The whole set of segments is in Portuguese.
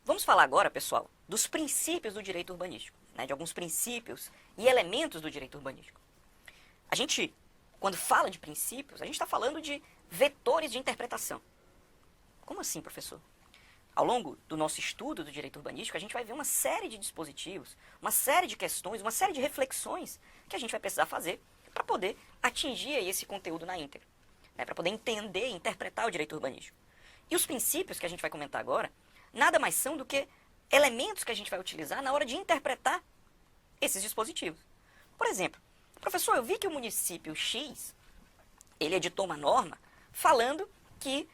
Vamos falar agora, pessoal, dos princípios do direito urbanístico, né, de alguns princípios e elementos do direito urbanístico. A gente, quando fala de princípios, a gente está falando de vetores de interpretação. Como assim, professor? Ao longo do nosso estudo do direito urbanístico, a gente vai ver uma série de dispositivos, uma série de questões, uma série de reflexões que a gente vai precisar fazer para poder atingir esse conteúdo na íntegra, né, para poder entender e interpretar o direito urbanístico. E os princípios que a gente vai comentar agora, nada mais são do que elementos que a gente vai utilizar na hora de interpretar esses dispositivos. Por exemplo, professor, eu vi que o município X, ele editou uma norma falando que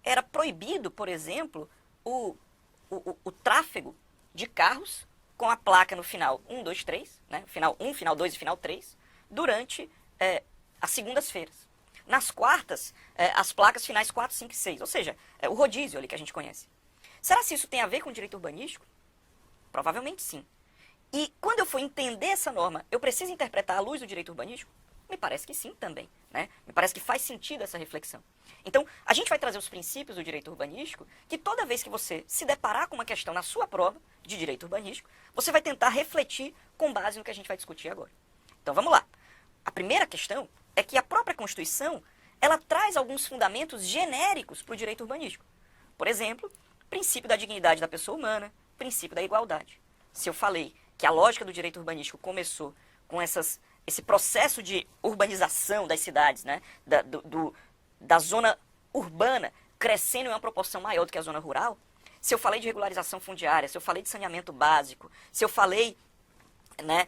era proibido, por exemplo, o tráfego de carros com a placa no final 1, 2, 3, né, final 1, final 2 e final 3, durante as segundas-feiras. Nas quartas, as placas finais 4, 5 e 6, ou seja, o rodízio ali que a gente conhece. Será que isso tem a ver com o direito urbanístico? Provavelmente sim. E quando eu for entender essa norma, eu preciso interpretar à luz do direito urbanístico? Me parece que sim também, né? Me parece que faz sentido essa reflexão. Então, a gente vai trazer os princípios do direito urbanístico que toda vez que você se deparar com uma questão na sua prova de direito urbanístico, você vai tentar refletir com base no que a gente vai discutir agora. Então, vamos lá. A primeira questão é que a própria Constituição, ela traz alguns fundamentos genéricos para o direito urbanístico. Por exemplo, princípio da dignidade da pessoa humana, princípio da igualdade. Se eu falei que a lógica do direito urbanístico começou com esse processo de urbanização das cidades, né, da zona urbana crescendo em uma proporção maior do que a zona rural, se eu falei de regularização fundiária, se eu falei de saneamento básico, se eu falei, né,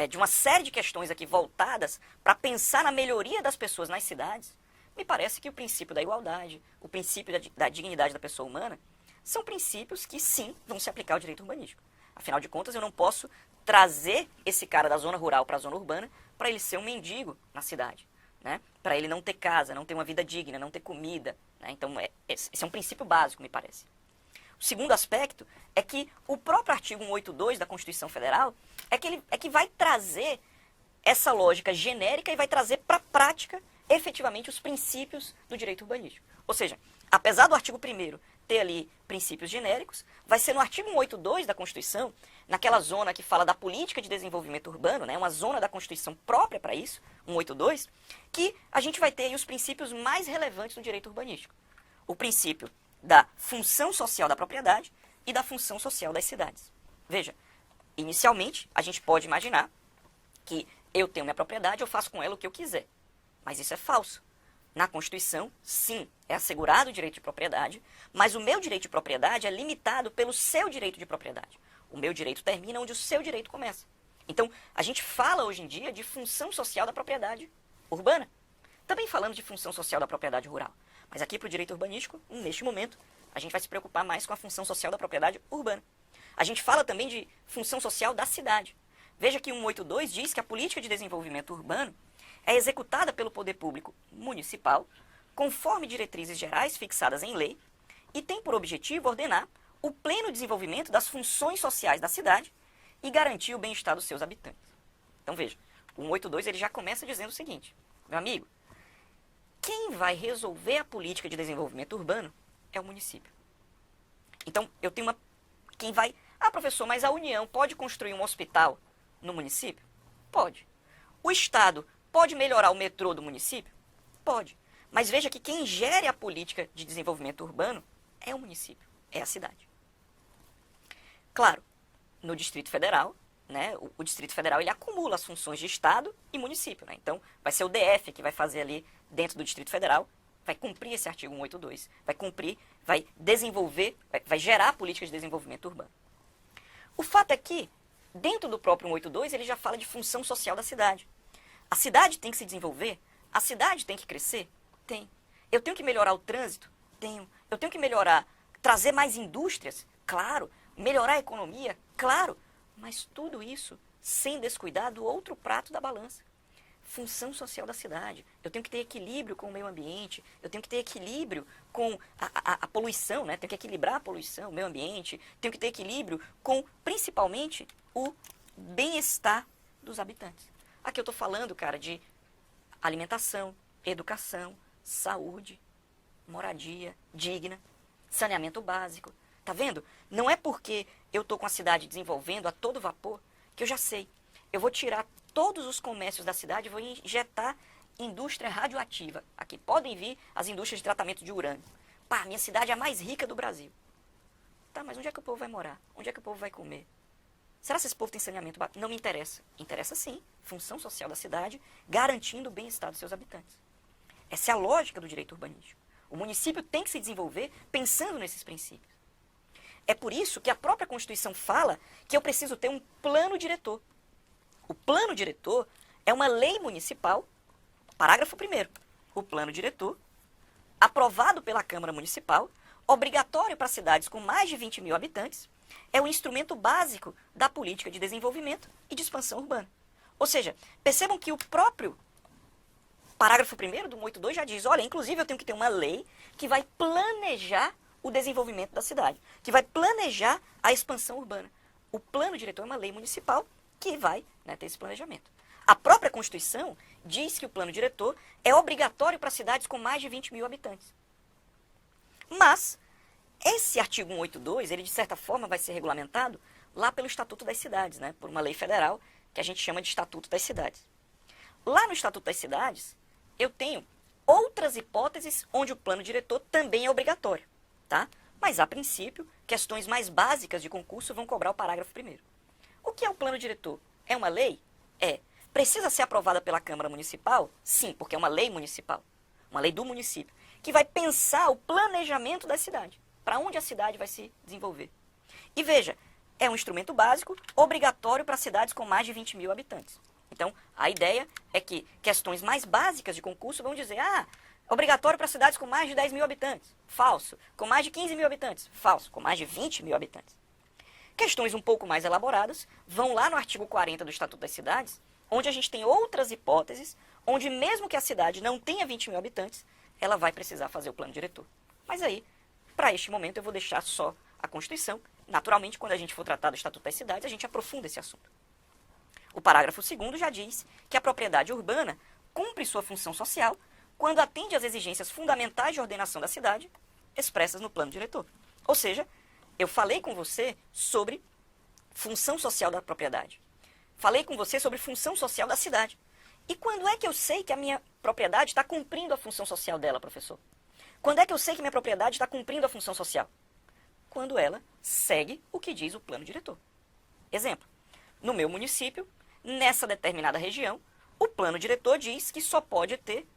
de uma série de questões aqui voltadas para pensar na melhoria das pessoas nas cidades, me parece que o princípio da igualdade, o princípio da dignidade da pessoa humana, são princípios que sim vão se aplicar ao direito urbanístico. Afinal de contas, eu não posso trazer esse cara da zona rural para a zona urbana para ele ser um mendigo na cidade, né? Para ele não ter casa, não ter uma vida digna, não ter comida, né? Então, esse é um princípio básico, me parece. O segundo aspecto é que o próprio artigo 182 da Constituição Federal é que vai trazer essa lógica genérica e vai trazer para a prática, efetivamente, os princípios do direito urbanístico. Ou seja, apesar do artigo 1º ter ali princípios genéricos, vai ser no artigo 182 da Constituição, naquela zona que fala da política de desenvolvimento urbano, né, uma zona da Constituição própria para isso, 182, que a gente vai ter aí os princípios mais relevantes do direito urbanístico. O princípio da função social da propriedade e da função social das cidades. Veja, inicialmente, a gente pode imaginar que eu tenho minha propriedade, eu faço com ela o que eu quiser. Mas isso é falso. Na Constituição, sim, é assegurado o direito de propriedade, mas o meu direito de propriedade é limitado pelo seu direito de propriedade. O meu direito termina onde o seu direito começa. Então, a gente fala hoje em dia de função social da propriedade urbana. Também falamos de função social da propriedade rural. Mas aqui para o direito urbanístico, neste momento, a gente vai se preocupar mais com a função social da propriedade urbana. A gente fala também de função social da cidade. Veja que o 182 diz que a política de desenvolvimento urbano é executada pelo poder público municipal, conforme diretrizes gerais fixadas em lei, e tem por objetivo ordenar o pleno desenvolvimento das funções sociais da cidade e garantir o bem-estar dos seus habitantes. Então veja, o 182 ele já começa dizendo o seguinte, meu amigo, quem vai resolver a política de desenvolvimento urbano é o município. Então, eu tenho quem vai... Ah, professor, mas a União pode construir um hospital no município? Pode. O Estado pode melhorar o metrô do município? Pode. Mas veja que quem gere a política de desenvolvimento urbano é o município, é a cidade. Claro, no Distrito Federal, né, o Distrito Federal ele acumula as funções de Estado e município. Né? Então, vai ser o DF que vai fazer ali dentro do Distrito Federal, vai cumprir esse artigo 182, vai cumprir, vai desenvolver, vai gerar políticas de desenvolvimento urbano. O fato é que, dentro do próprio 182, ele já fala de função social da cidade. A cidade tem que se desenvolver? A cidade tem que crescer? Tem. Eu tenho que melhorar o trânsito? Tenho. Eu tenho que melhorar, trazer mais indústrias? Claro. Melhorar a economia? Claro. Mas tudo isso sem descuidar do outro prato da balança. Função social da cidade. Eu tenho que ter equilíbrio com o meio ambiente, eu tenho que ter equilíbrio com a poluição, né? Tenho que equilibrar a poluição, o meio ambiente, tenho que ter equilíbrio com, principalmente, o bem-estar dos habitantes. Aqui eu estou falando, cara, de alimentação, educação, saúde, moradia digna, saneamento básico, Tá vendo? Não é porque eu estou com a cidade desenvolvendo a todo vapor que eu já sei. Eu vou tirar todos os comércios da cidade e vou injetar indústria radioativa. Aqui podem vir as indústrias de tratamento de urânio. Pá, minha cidade é a mais rica do Brasil. Tá, mas onde é que o povo vai morar? Onde é que o povo vai comer? Será que esse povo tem saneamento? Não me interessa. Interessa sim. Função social da cidade, garantindo o bem-estar dos seus habitantes. Essa é a lógica do direito urbanístico. O município tem que se desenvolver pensando nesses princípios. É por isso que a própria Constituição fala que eu preciso ter um plano diretor. O plano diretor é uma lei municipal, parágrafo 1º. O plano diretor, aprovado pela Câmara Municipal, obrigatório para cidades com mais de 20 mil habitantes, é o instrumento básico da política de desenvolvimento e de expansão urbana. Ou seja, percebam que o próprio parágrafo 1º do 182 já diz, olha, inclusive eu tenho que ter uma lei que vai planejar o desenvolvimento da cidade, que vai planejar a expansão urbana. O plano diretor é uma lei municipal que vai, né, ter esse planejamento. A própria Constituição diz que o plano diretor é obrigatório para cidades com mais de 20 mil habitantes. Mas esse artigo 182, ele de certa forma vai ser regulamentado lá pelo Estatuto das Cidades, né, por uma lei federal que a gente chama de Estatuto das Cidades. Lá no Estatuto das Cidades, eu tenho outras hipóteses onde o plano diretor também é obrigatório, tá? Mas, a princípio, questões mais básicas de concurso vão cobrar o parágrafo 1º. O que é o plano diretor? É uma lei? É. Precisa ser aprovada pela Câmara Municipal? Sim, porque é uma lei municipal, uma lei do município, que vai pensar o planejamento da cidade, para onde a cidade vai se desenvolver. E veja, é um instrumento básico, obrigatório para cidades com mais de 20 mil habitantes. Então, a ideia é que questões mais básicas de concurso vão dizer, obrigatório para cidades com mais de 10 mil habitantes. Falso. Com mais de 15 mil habitantes. Falso. Com mais de 20 mil habitantes. Questões um pouco mais elaboradas vão lá no artigo 40 do Estatuto das Cidades, onde a gente tem outras hipóteses, onde mesmo que a cidade não tenha 20 mil habitantes, ela vai precisar fazer o plano diretor. Mas aí, para este momento, eu vou deixar só a Constituição. Naturalmente, quando a gente for tratar do Estatuto das Cidades, a gente aprofunda esse assunto. O parágrafo 2º já diz que a propriedade urbana cumpre sua função social quando atende às exigências fundamentais de ordenação da cidade expressas no plano diretor. Ou seja, eu falei com você sobre função social da propriedade. Falei com você sobre função social da cidade. E quando é que eu sei que a minha propriedade está cumprindo a função social dela, professor? Quando é que eu sei que minha propriedade está cumprindo a função social? Quando ela segue o que diz o plano diretor. Exemplo, no meu município, nessa determinada região, o plano diretor diz que só pode ter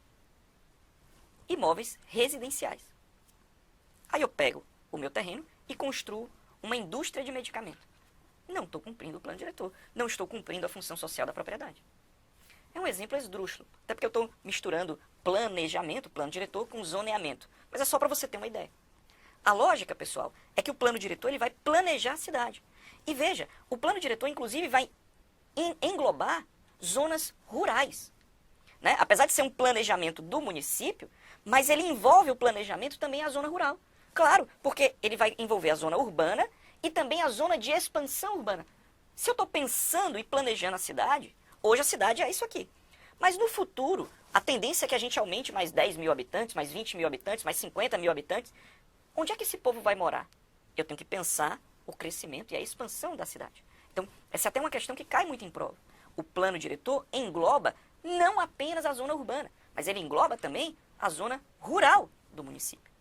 imóveis residenciais. Aí eu pego o meu terreno e construo uma indústria de medicamento. Não estou cumprindo o plano diretor. Não estou cumprindo a função social da propriedade. É um exemplo esdrúxulo. Até porque eu estou misturando planejamento, plano diretor, com zoneamento. Mas é só para você ter uma ideia. A lógica, pessoal, é que o plano diretor ele vai planejar a cidade. E veja, o plano diretor, inclusive, vai englobar zonas rurais. Né? Apesar de ser um planejamento do município, mas ele envolve o planejamento também a zona rural. Claro, porque ele vai envolver a zona urbana e também a zona de expansão urbana. Se eu estou pensando e planejando a cidade, hoje a cidade é isso aqui. Mas no futuro, a tendência é que a gente aumente mais 10 mil habitantes, mais 20 mil habitantes, mais 50 mil habitantes. Onde é que esse povo vai morar? Eu tenho que pensar o crescimento e a expansão da cidade. Então, essa é até uma questão que cai muito em prova. O plano diretor engloba não apenas a zona urbana, mas ele engloba também a zona rural do município.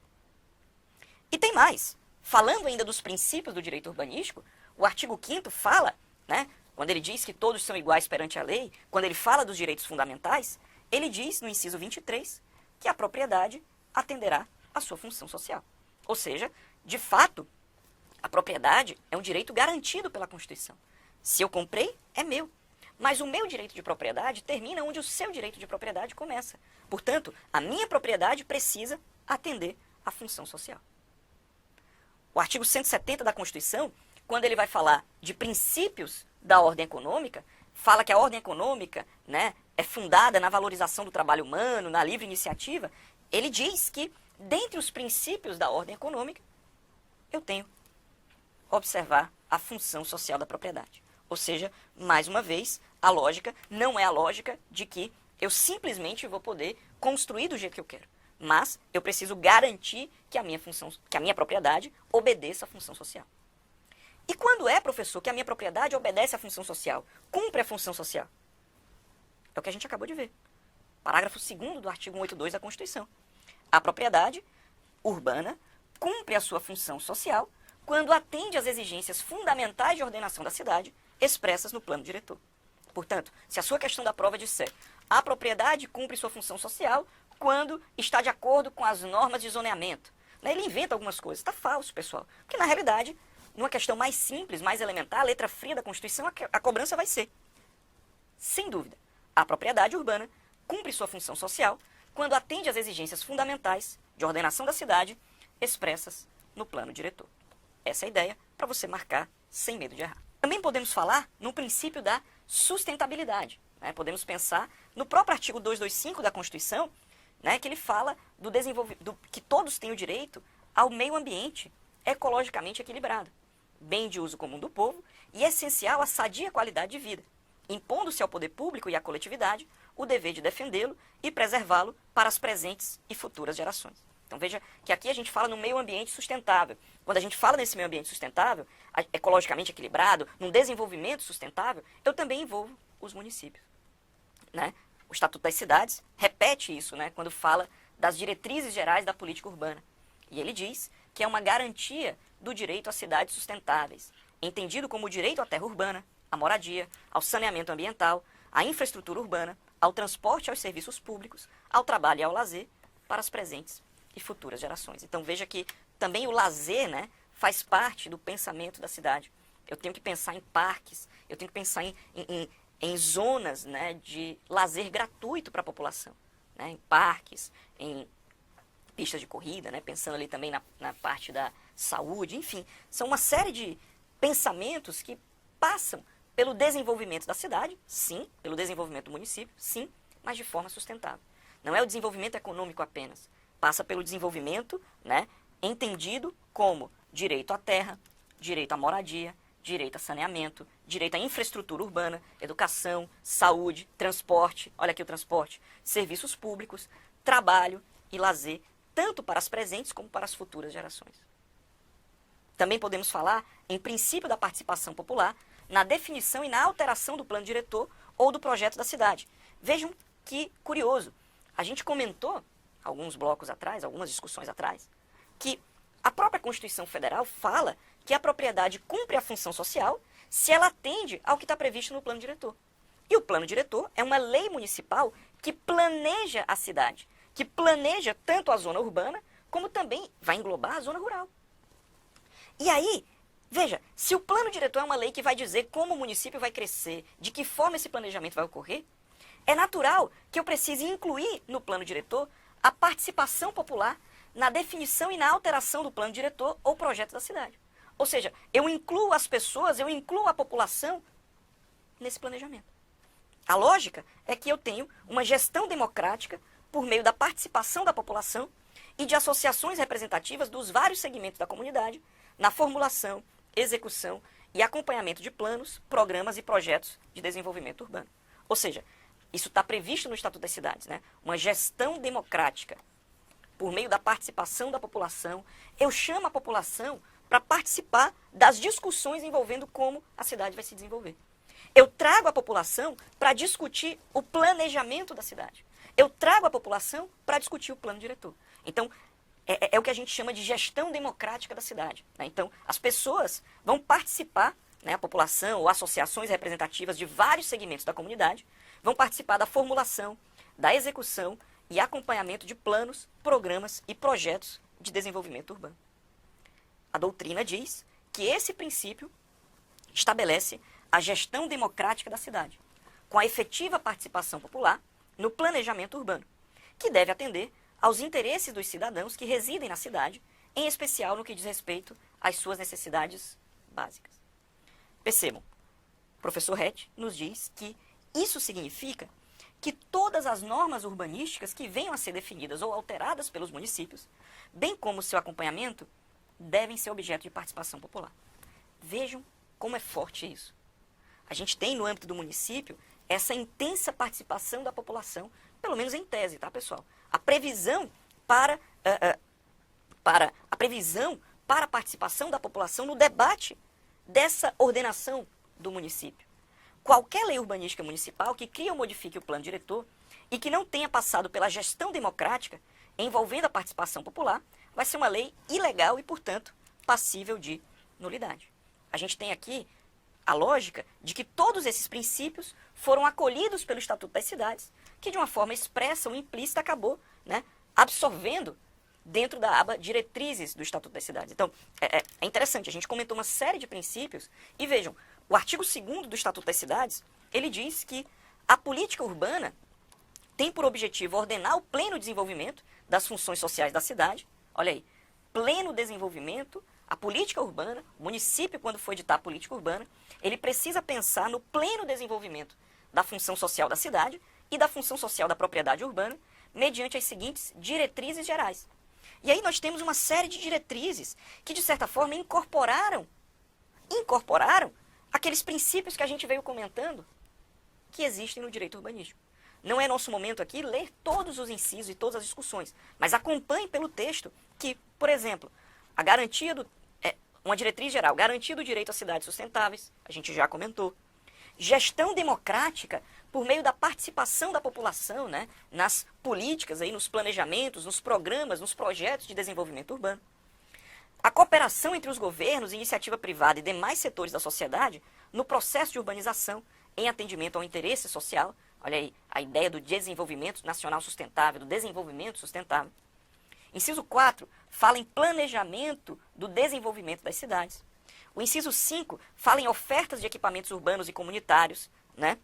E tem mais. Falando ainda dos princípios do direito urbanístico, o artigo 5º fala, né, quando ele diz que todos são iguais perante a lei, quando ele fala dos direitos fundamentais, ele diz, no inciso 23, que a propriedade atenderá à sua função social. Ou seja, de fato, a propriedade é um direito garantido pela Constituição. Se eu comprei, é meu. Mas o meu direito de propriedade termina onde o seu direito de propriedade começa. Portanto, a minha propriedade precisa atender à função social. O artigo 170 da Constituição, quando ele vai falar de princípios da ordem econômica, fala que a ordem econômica, né, é fundada na valorização do trabalho humano, na livre iniciativa. Ele diz que, dentre os princípios da ordem econômica, eu tenho observar a função social da propriedade. Ou seja, mais uma vez, a lógica não é a lógica de que eu simplesmente vou poder construir do jeito que eu quero. Mas eu preciso garantir que a minha propriedade obedeça à função social. E quando é, professor, que a minha propriedade obedece à função social, cumpre a função social? É o que a gente acabou de ver. Parágrafo 2º do artigo 182 da Constituição. A propriedade urbana cumpre a sua função social quando atende às exigências fundamentais de ordenação da cidade expressas no plano diretor. Portanto, se a sua questão da prova disser a propriedade cumpre sua função social quando está de acordo com as normas de zoneamento, né? Ele inventa algumas coisas. Está falso, pessoal. Porque, na realidade, numa questão mais simples, mais elementar, a letra fria da Constituição, a cobrança vai ser, sem dúvida, a propriedade urbana cumpre sua função social quando atende às exigências fundamentais de ordenação da cidade expressas no plano diretor. Essa é a ideia para você marcar sem medo de errar. Também podemos falar no princípio da sustentabilidade, né? Podemos pensar no próprio artigo 225 da Constituição, né, que ele fala que todos têm o direito ao meio ambiente ecologicamente equilibrado, bem de uso comum do povo e essencial à sadia qualidade de vida, impondo-se ao poder público e à coletividade o dever de defendê-lo e preservá-lo para as presentes e futuras gerações. Então veja que aqui a gente fala no meio ambiente sustentável. Quando a gente fala nesse meio ambiente sustentável, ecologicamente equilibrado, num desenvolvimento sustentável, eu também envolvo os municípios, né? O Estatuto das Cidades repete isso, né, quando fala das diretrizes gerais da política urbana. E ele diz que é uma garantia do direito a cidades sustentáveis, entendido como o direito à terra urbana, à moradia, ao saneamento ambiental, à infraestrutura urbana, ao transporte e aos serviços públicos, ao trabalho e ao lazer, para as presentes e futuras gerações. Então veja que também o lazer, né, faz parte do pensamento da cidade. Eu tenho que pensar em parques, eu tenho que pensar em zonas, né, de lazer gratuito para a população, né, em parques, em pistas de corrida, né, pensando ali também na parte da saúde, enfim, são uma série de pensamentos que passam pelo desenvolvimento da cidade, sim, pelo desenvolvimento do município, sim, mas de forma sustentável. Não é o desenvolvimento econômico apenas, passa pelo desenvolvimento, né, entendido como direito à terra, direito à moradia, direito a saneamento, direito à infraestrutura urbana, educação, saúde, transporte, olha aqui o transporte, serviços públicos, trabalho e lazer, tanto para as presentes como para as futuras gerações. Também podemos falar em princípio da participação popular, na definição e na alteração do plano diretor ou do projeto da cidade. Vejam que curioso, a gente comentou, alguns blocos atrás, algumas discussões atrás, que a própria Constituição Federal fala que a propriedade cumpre a função social se ela atende ao que está previsto no plano diretor. E o plano diretor é uma lei municipal que planeja a cidade, que planeja tanto a zona urbana, como também vai englobar a zona rural. E aí, veja, se o plano diretor é uma lei que vai dizer como o município vai crescer, de que forma esse planejamento vai ocorrer, é natural que eu precise incluir no plano diretor a participação popular na definição e na alteração do plano diretor ou projeto da cidade. Ou seja, eu incluo as pessoas, eu incluo a população nesse planejamento. A lógica é que eu tenho uma gestão democrática por meio da participação da população e de associações representativas dos vários segmentos da comunidade na formulação, execução e acompanhamento de planos, programas e projetos de desenvolvimento urbano. Ou seja, isso está previsto no Estatuto das Cidades, né? Uma gestão democrática por meio da participação da população. Eu chamo a população para participar das discussões envolvendo como a cidade vai se desenvolver. Eu trago a população para discutir o planejamento da cidade. Eu trago a população para discutir o plano diretor. Então, é o que a gente chama de gestão democrática da cidade, né? Então, as pessoas vão participar, né, a população ou associações representativas de vários segmentos da comunidade, vão participar da formulação, da execução e acompanhamento de planos, programas e projetos de desenvolvimento urbano. A doutrina diz que esse princípio estabelece a gestão democrática da cidade, com a efetiva participação popular no planejamento urbano, que deve atender aos interesses dos cidadãos que residem na cidade, em especial no que diz respeito às suas necessidades básicas. Percebam, o professor Rett nos diz que isso significa que todas as normas urbanísticas que venham a ser definidas ou alteradas pelos municípios, bem como seu acompanhamento, devem ser objeto de participação popular. Vejam como é forte isso. A gente tem no âmbito do município essa intensa participação da população, pelo menos em tese, tá, pessoal? A previsão para, para a previsão, para a participação da população no debate dessa ordenação do município. Qualquer lei urbanística municipal que crie ou modifique o plano diretor e que não tenha passado pela gestão democrática envolvendo a participação popular, vai ser uma lei ilegal e, portanto, passível de nulidade. A gente tem aqui a lógica de que todos esses princípios foram acolhidos pelo Estatuto das Cidades, que de uma forma expressa ou implícita acabou, né, absorvendo dentro da aba diretrizes do Estatuto das Cidades. Então, é interessante, a gente comentou uma série de princípios e vejam, o artigo 2º do Estatuto das Cidades, ele diz que a política urbana tem por objetivo ordenar o pleno desenvolvimento das funções sociais da cidade. Olha aí, pleno desenvolvimento, a política urbana, o município, quando for editar a política urbana, ele precisa pensar no pleno desenvolvimento da função social da cidade e da função social da propriedade urbana, mediante as seguintes diretrizes gerais. E aí nós temos uma série de diretrizes que, de certa forma, incorporaram aqueles princípios que a gente veio comentando que existem no direito urbanístico. Não é nosso momento aqui ler todos os incisos e todas as discussões, mas acompanhe pelo texto que, por exemplo, a garantia uma diretriz geral, garantia do direito a cidades sustentáveis, a gente já comentou. Gestão democrática por meio da participação da população, né, nas políticas, aí, nos planejamentos, nos programas, nos projetos de desenvolvimento urbano. A cooperação entre os governos, iniciativa privada e demais setores da sociedade no processo de urbanização em atendimento ao interesse social. Olha aí, a ideia do desenvolvimento nacional sustentável, do desenvolvimento sustentável. Inciso 4 fala em planejamento do desenvolvimento das cidades. O inciso 5 fala em ofertas de equipamentos urbanos e comunitários, né?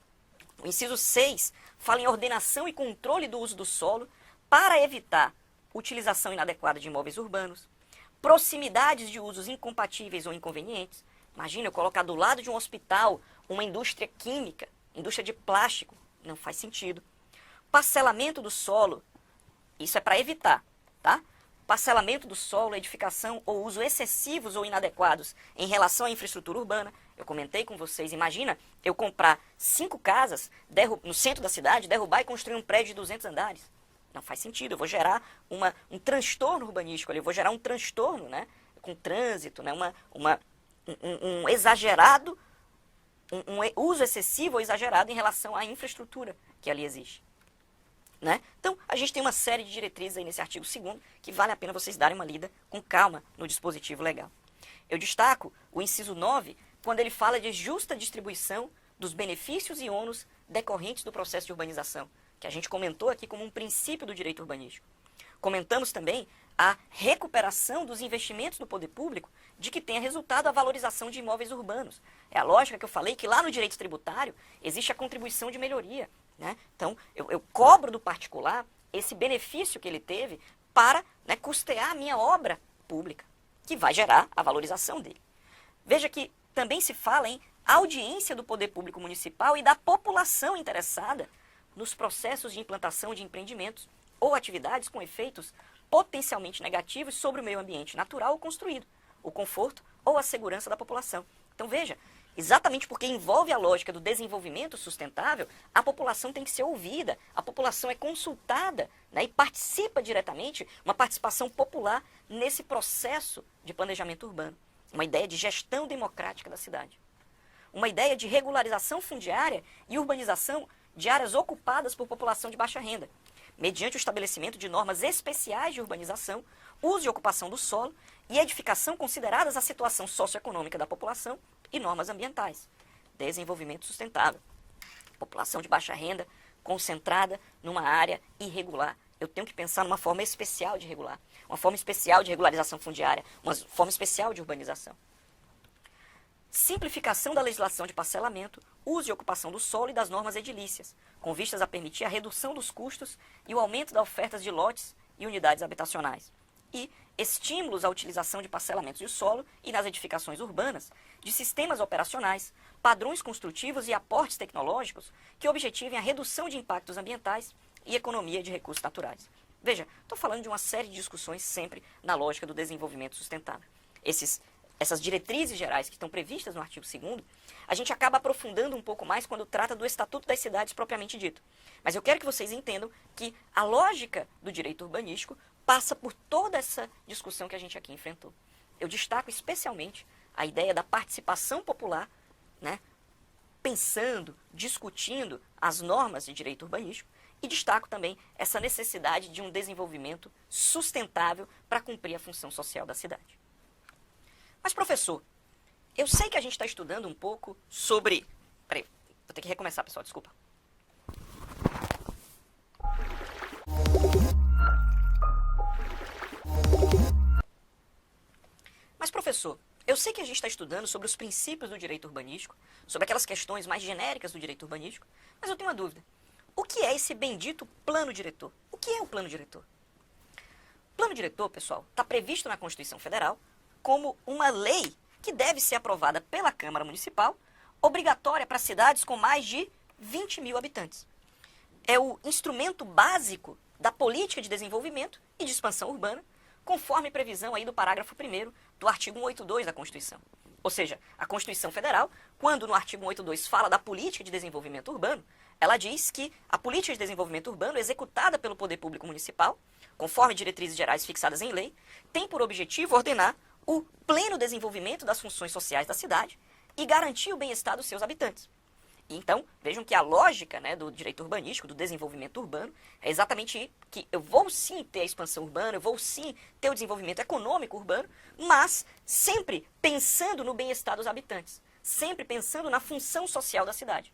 O inciso 6 fala em ordenação e controle do uso do solo para evitar utilização inadequada de imóveis urbanos, proximidades de usos incompatíveis ou inconvenientes. Imagina eu colocar do lado de um hospital uma indústria química, indústria de plástico, não faz sentido. Parcelamento do solo, isso é para evitar, tá? Parcelamento do solo, edificação ou uso excessivos ou inadequados em relação à infraestrutura urbana. Eu comentei com vocês, imagina eu comprar 5 casas no centro da cidade, derrubar e construir um prédio de 200 andares. Não faz sentido, eu vou gerar um transtorno urbanístico ali, eu vou gerar um transtorno, né, com trânsito, né, um exagerado, um uso excessivo ou exagerado em relação à infraestrutura que ali existe. Né? Então, a gente tem uma série de diretrizes aí nesse artigo 2º que vale a pena vocês darem uma lida com calma no dispositivo legal. Eu destaco o inciso 9, quando ele fala de justa distribuição dos benefícios e ônus decorrentes do processo de urbanização, que a gente comentou aqui como um princípio do direito urbanístico. Comentamos também a recuperação dos investimentos do poder público de que tenha resultado a valorização de imóveis urbanos. É a lógica que eu falei que lá no direito tributário existe a contribuição de melhoria. Né? Então, eu cobro do particular esse benefício que ele teve para, né, custear a minha obra pública, que vai gerar a valorização dele. Veja que também se fala em audiência do poder público municipal e da população interessada nos processos de implantação de empreendimentos ou atividades com efeitos potencialmente negativos sobre o meio ambiente natural ou construído, o conforto ou a segurança da população. Então veja, exatamente porque envolve a lógica do desenvolvimento sustentável, a população tem que ser ouvida, a população é consultada, né, e participa diretamente, uma participação popular nesse processo de planejamento urbano. Uma ideia de gestão democrática da cidade. Uma ideia de regularização fundiária e urbanização de áreas ocupadas por população de baixa renda, mediante o estabelecimento de normas especiais de urbanização, uso e ocupação do solo e edificação consideradas a situação socioeconômica da população e normas ambientais. Desenvolvimento sustentável. População de baixa renda concentrada numa área irregular. Eu tenho que pensar numa forma especial de regular, uma forma especial de regularização fundiária, uma forma especial de urbanização. Simplificação da legislação de parcelamento, uso e ocupação do solo e das normas edilícias, com vistas a permitir a redução dos custos e o aumento da oferta de lotes e unidades habitacionais. E estímulos à utilização de parcelamentos de solo e nas edificações urbanas, de sistemas operacionais, padrões construtivos e aportes tecnológicos que objetivem a redução de impactos ambientais e economia de recursos naturais. Veja, estou falando de uma série de discussões sempre na lógica do desenvolvimento sustentável. Essas diretrizes gerais que estão previstas no artigo 2º, a gente acaba aprofundando um pouco mais quando trata do Estatuto das Cidades propriamente dito. Mas eu quero que vocês entendam que a lógica do direito urbanístico passa por toda essa discussão que a gente aqui enfrentou. Eu destaco especialmente a ideia da participação popular, né, pensando, discutindo as normas de direito urbanístico, e destaco também essa necessidade de um desenvolvimento sustentável para cumprir a função social da cidade. Mas, professor, eu sei que a gente está estudando um pouco sobre... Peraí, vou ter que recomeçar, pessoal, desculpa. Mas, professor, eu sei que a gente está estudando sobre os princípios do direito urbanístico, sobre aquelas questões mais genéricas do direito urbanístico, mas eu tenho uma dúvida. O que é esse bendito plano diretor? O que é o plano diretor? O plano diretor, pessoal, está previsto na Constituição Federal como uma lei que deve ser aprovada pela Câmara Municipal, obrigatória para cidades com mais de 20 mil habitantes. É o instrumento básico da política de desenvolvimento e de expansão urbana, conforme previsão aí do parágrafo 1º do artigo 182 da Constituição. Ou seja, a Constituição Federal, quando no artigo 182 fala da política de desenvolvimento urbano, ela diz que a política de desenvolvimento urbano executada pelo poder público municipal, conforme diretrizes gerais fixadas em lei, tem por objetivo ordenar o pleno desenvolvimento das funções sociais da cidade e garantir o bem-estar dos seus habitantes. Então, vejam que a lógica, né, do direito urbanístico, do desenvolvimento urbano, é exatamente que eu vou sim ter a expansão urbana, eu vou sim ter o desenvolvimento econômico urbano, mas sempre pensando no bem-estar dos habitantes, sempre pensando na função social da cidade.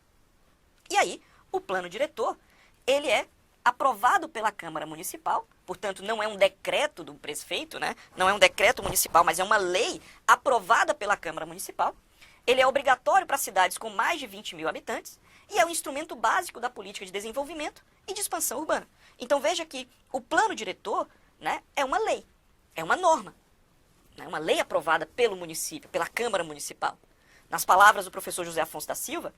E aí, o plano diretor, ele é aprovado pela Câmara Municipal, portanto, não é um decreto do prefeito, né? Não é um decreto municipal, mas é uma lei aprovada pela Câmara Municipal. Ele é obrigatório para cidades com mais de 20 mil habitantes e é um instrumento básico da política de desenvolvimento e de expansão urbana. Então, veja que o plano diretor, né, é uma lei, é uma norma, né, uma lei aprovada pelo município, pela Câmara Municipal. Nas palavras do professor José Afonso da Silva,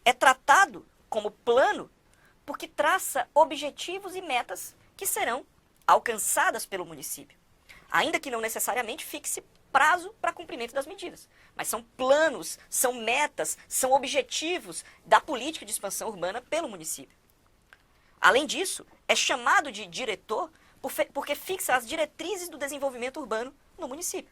é tratado como plano porque traça objetivos e metas que serão alcançadas pelo município, ainda que não necessariamente fixe prazo para cumprimento das medidas. Mas são planos, são metas, são objetivos da política de expansão urbana pelo município. Além disso, é chamado de diretor porque fixa as diretrizes do desenvolvimento urbano no município.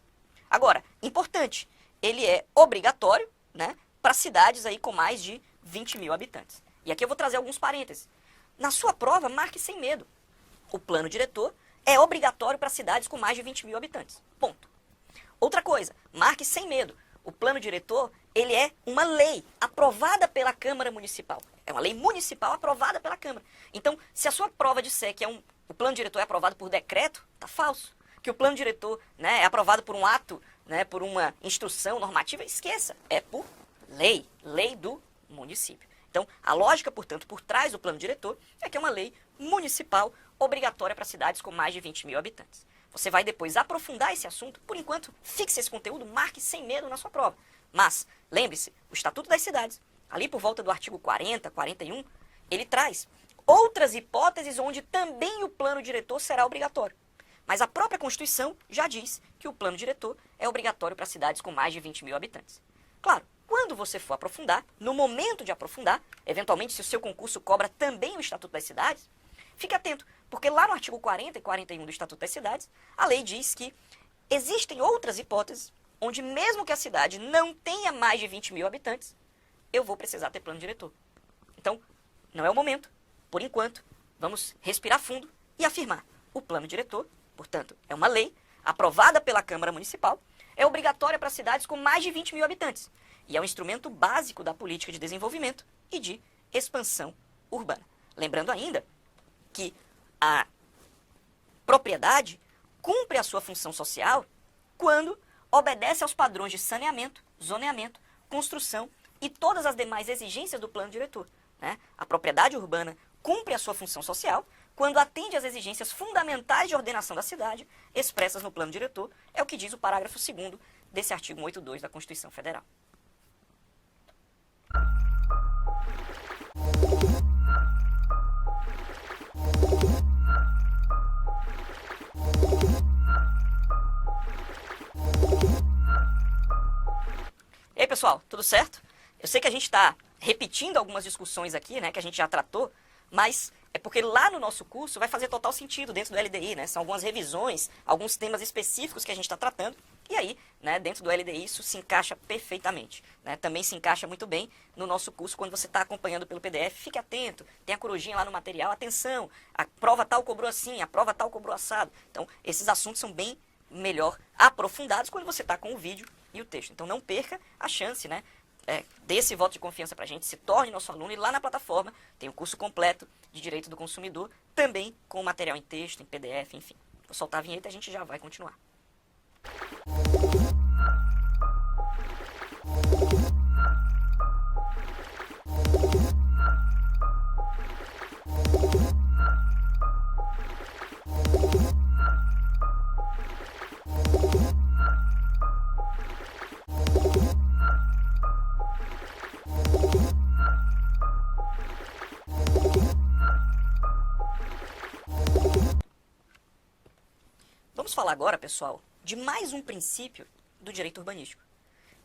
Agora, importante, ele é obrigatório, né, para cidades aí com mais de 20 mil habitantes. E aqui eu vou trazer alguns parênteses. Na sua prova, marque sem medo. O plano diretor é obrigatório para cidades com mais de 20 mil habitantes. Ponto. Outra coisa, marque sem medo. O plano diretor, ele é uma lei aprovada pela Câmara Municipal. É uma lei municipal aprovada pela Câmara. Então, se a sua prova disser que o plano diretor é aprovado por decreto, tá falso. Que o plano diretor, né, é aprovado por um ato, né, por uma instrução normativa, esqueça. É por lei, lei do município. Então, a lógica, portanto, por trás do plano diretor é que é uma lei municipal obrigatória para cidades com mais de 20 mil habitantes. Você vai depois aprofundar esse assunto. Por enquanto, fixe esse conteúdo, marque sem medo na sua prova. Mas, lembre-se, o Estatuto das Cidades, ali por volta do artigo 40, 41, ele traz outras hipóteses onde também o plano diretor será obrigatório. Mas a própria Constituição já diz que o plano diretor é obrigatório para cidades com mais de 20 mil habitantes. Claro, quando você for aprofundar, no momento de aprofundar, eventualmente se o seu concurso cobra também o Estatuto das Cidades, fique atento, porque lá no artigo 40 e 41 do Estatuto das Cidades, a lei diz que existem outras hipóteses onde mesmo que a cidade não tenha mais de 20 mil habitantes, eu vou precisar ter plano diretor. Então, não é o momento. Por enquanto, vamos respirar fundo e afirmar. O plano diretor, portanto, é uma lei aprovada pela Câmara Municipal, é obrigatória para cidades com mais de 20 mil habitantes e é um instrumento básico da política de desenvolvimento e de expansão urbana. Lembrando ainda que a propriedade cumpre a sua função social quando obedece aos padrões de saneamento, zoneamento, construção e todas as demais exigências do plano diretor, né? A propriedade urbana cumpre a sua função social quando atende às exigências fundamentais de ordenação da cidade expressas no plano diretor, é o que diz o parágrafo 2º desse artigo 182 da Constituição Federal. E aí, pessoal, tudo certo? Eu sei que a gente está repetindo algumas discussões aqui, né, que a gente já tratou, mas é porque lá no nosso curso vai fazer total sentido dentro do LDI, né? São algumas revisões, alguns temas específicos que a gente está tratando, e aí, né, dentro do LDI isso se encaixa perfeitamente, né? Também se encaixa muito bem no nosso curso quando você está acompanhando pelo PDF. Fique atento, tem a corujinha lá no material, atenção, a prova tal cobrou assim, a prova tal cobrou assado. Então, esses assuntos são bem melhor aprofundados quando você está com o vídeo e o texto. Então, não perca a chance, né? Dê esse voto de confiança para a gente, se torne nosso aluno, e lá na plataforma tem o curso completo de Direito do Consumidor, também com material em texto, em PDF, enfim. Vou soltar a vinheta e a gente já vai continuar. Vamos falar agora, pessoal, de mais um princípio do direito urbanístico,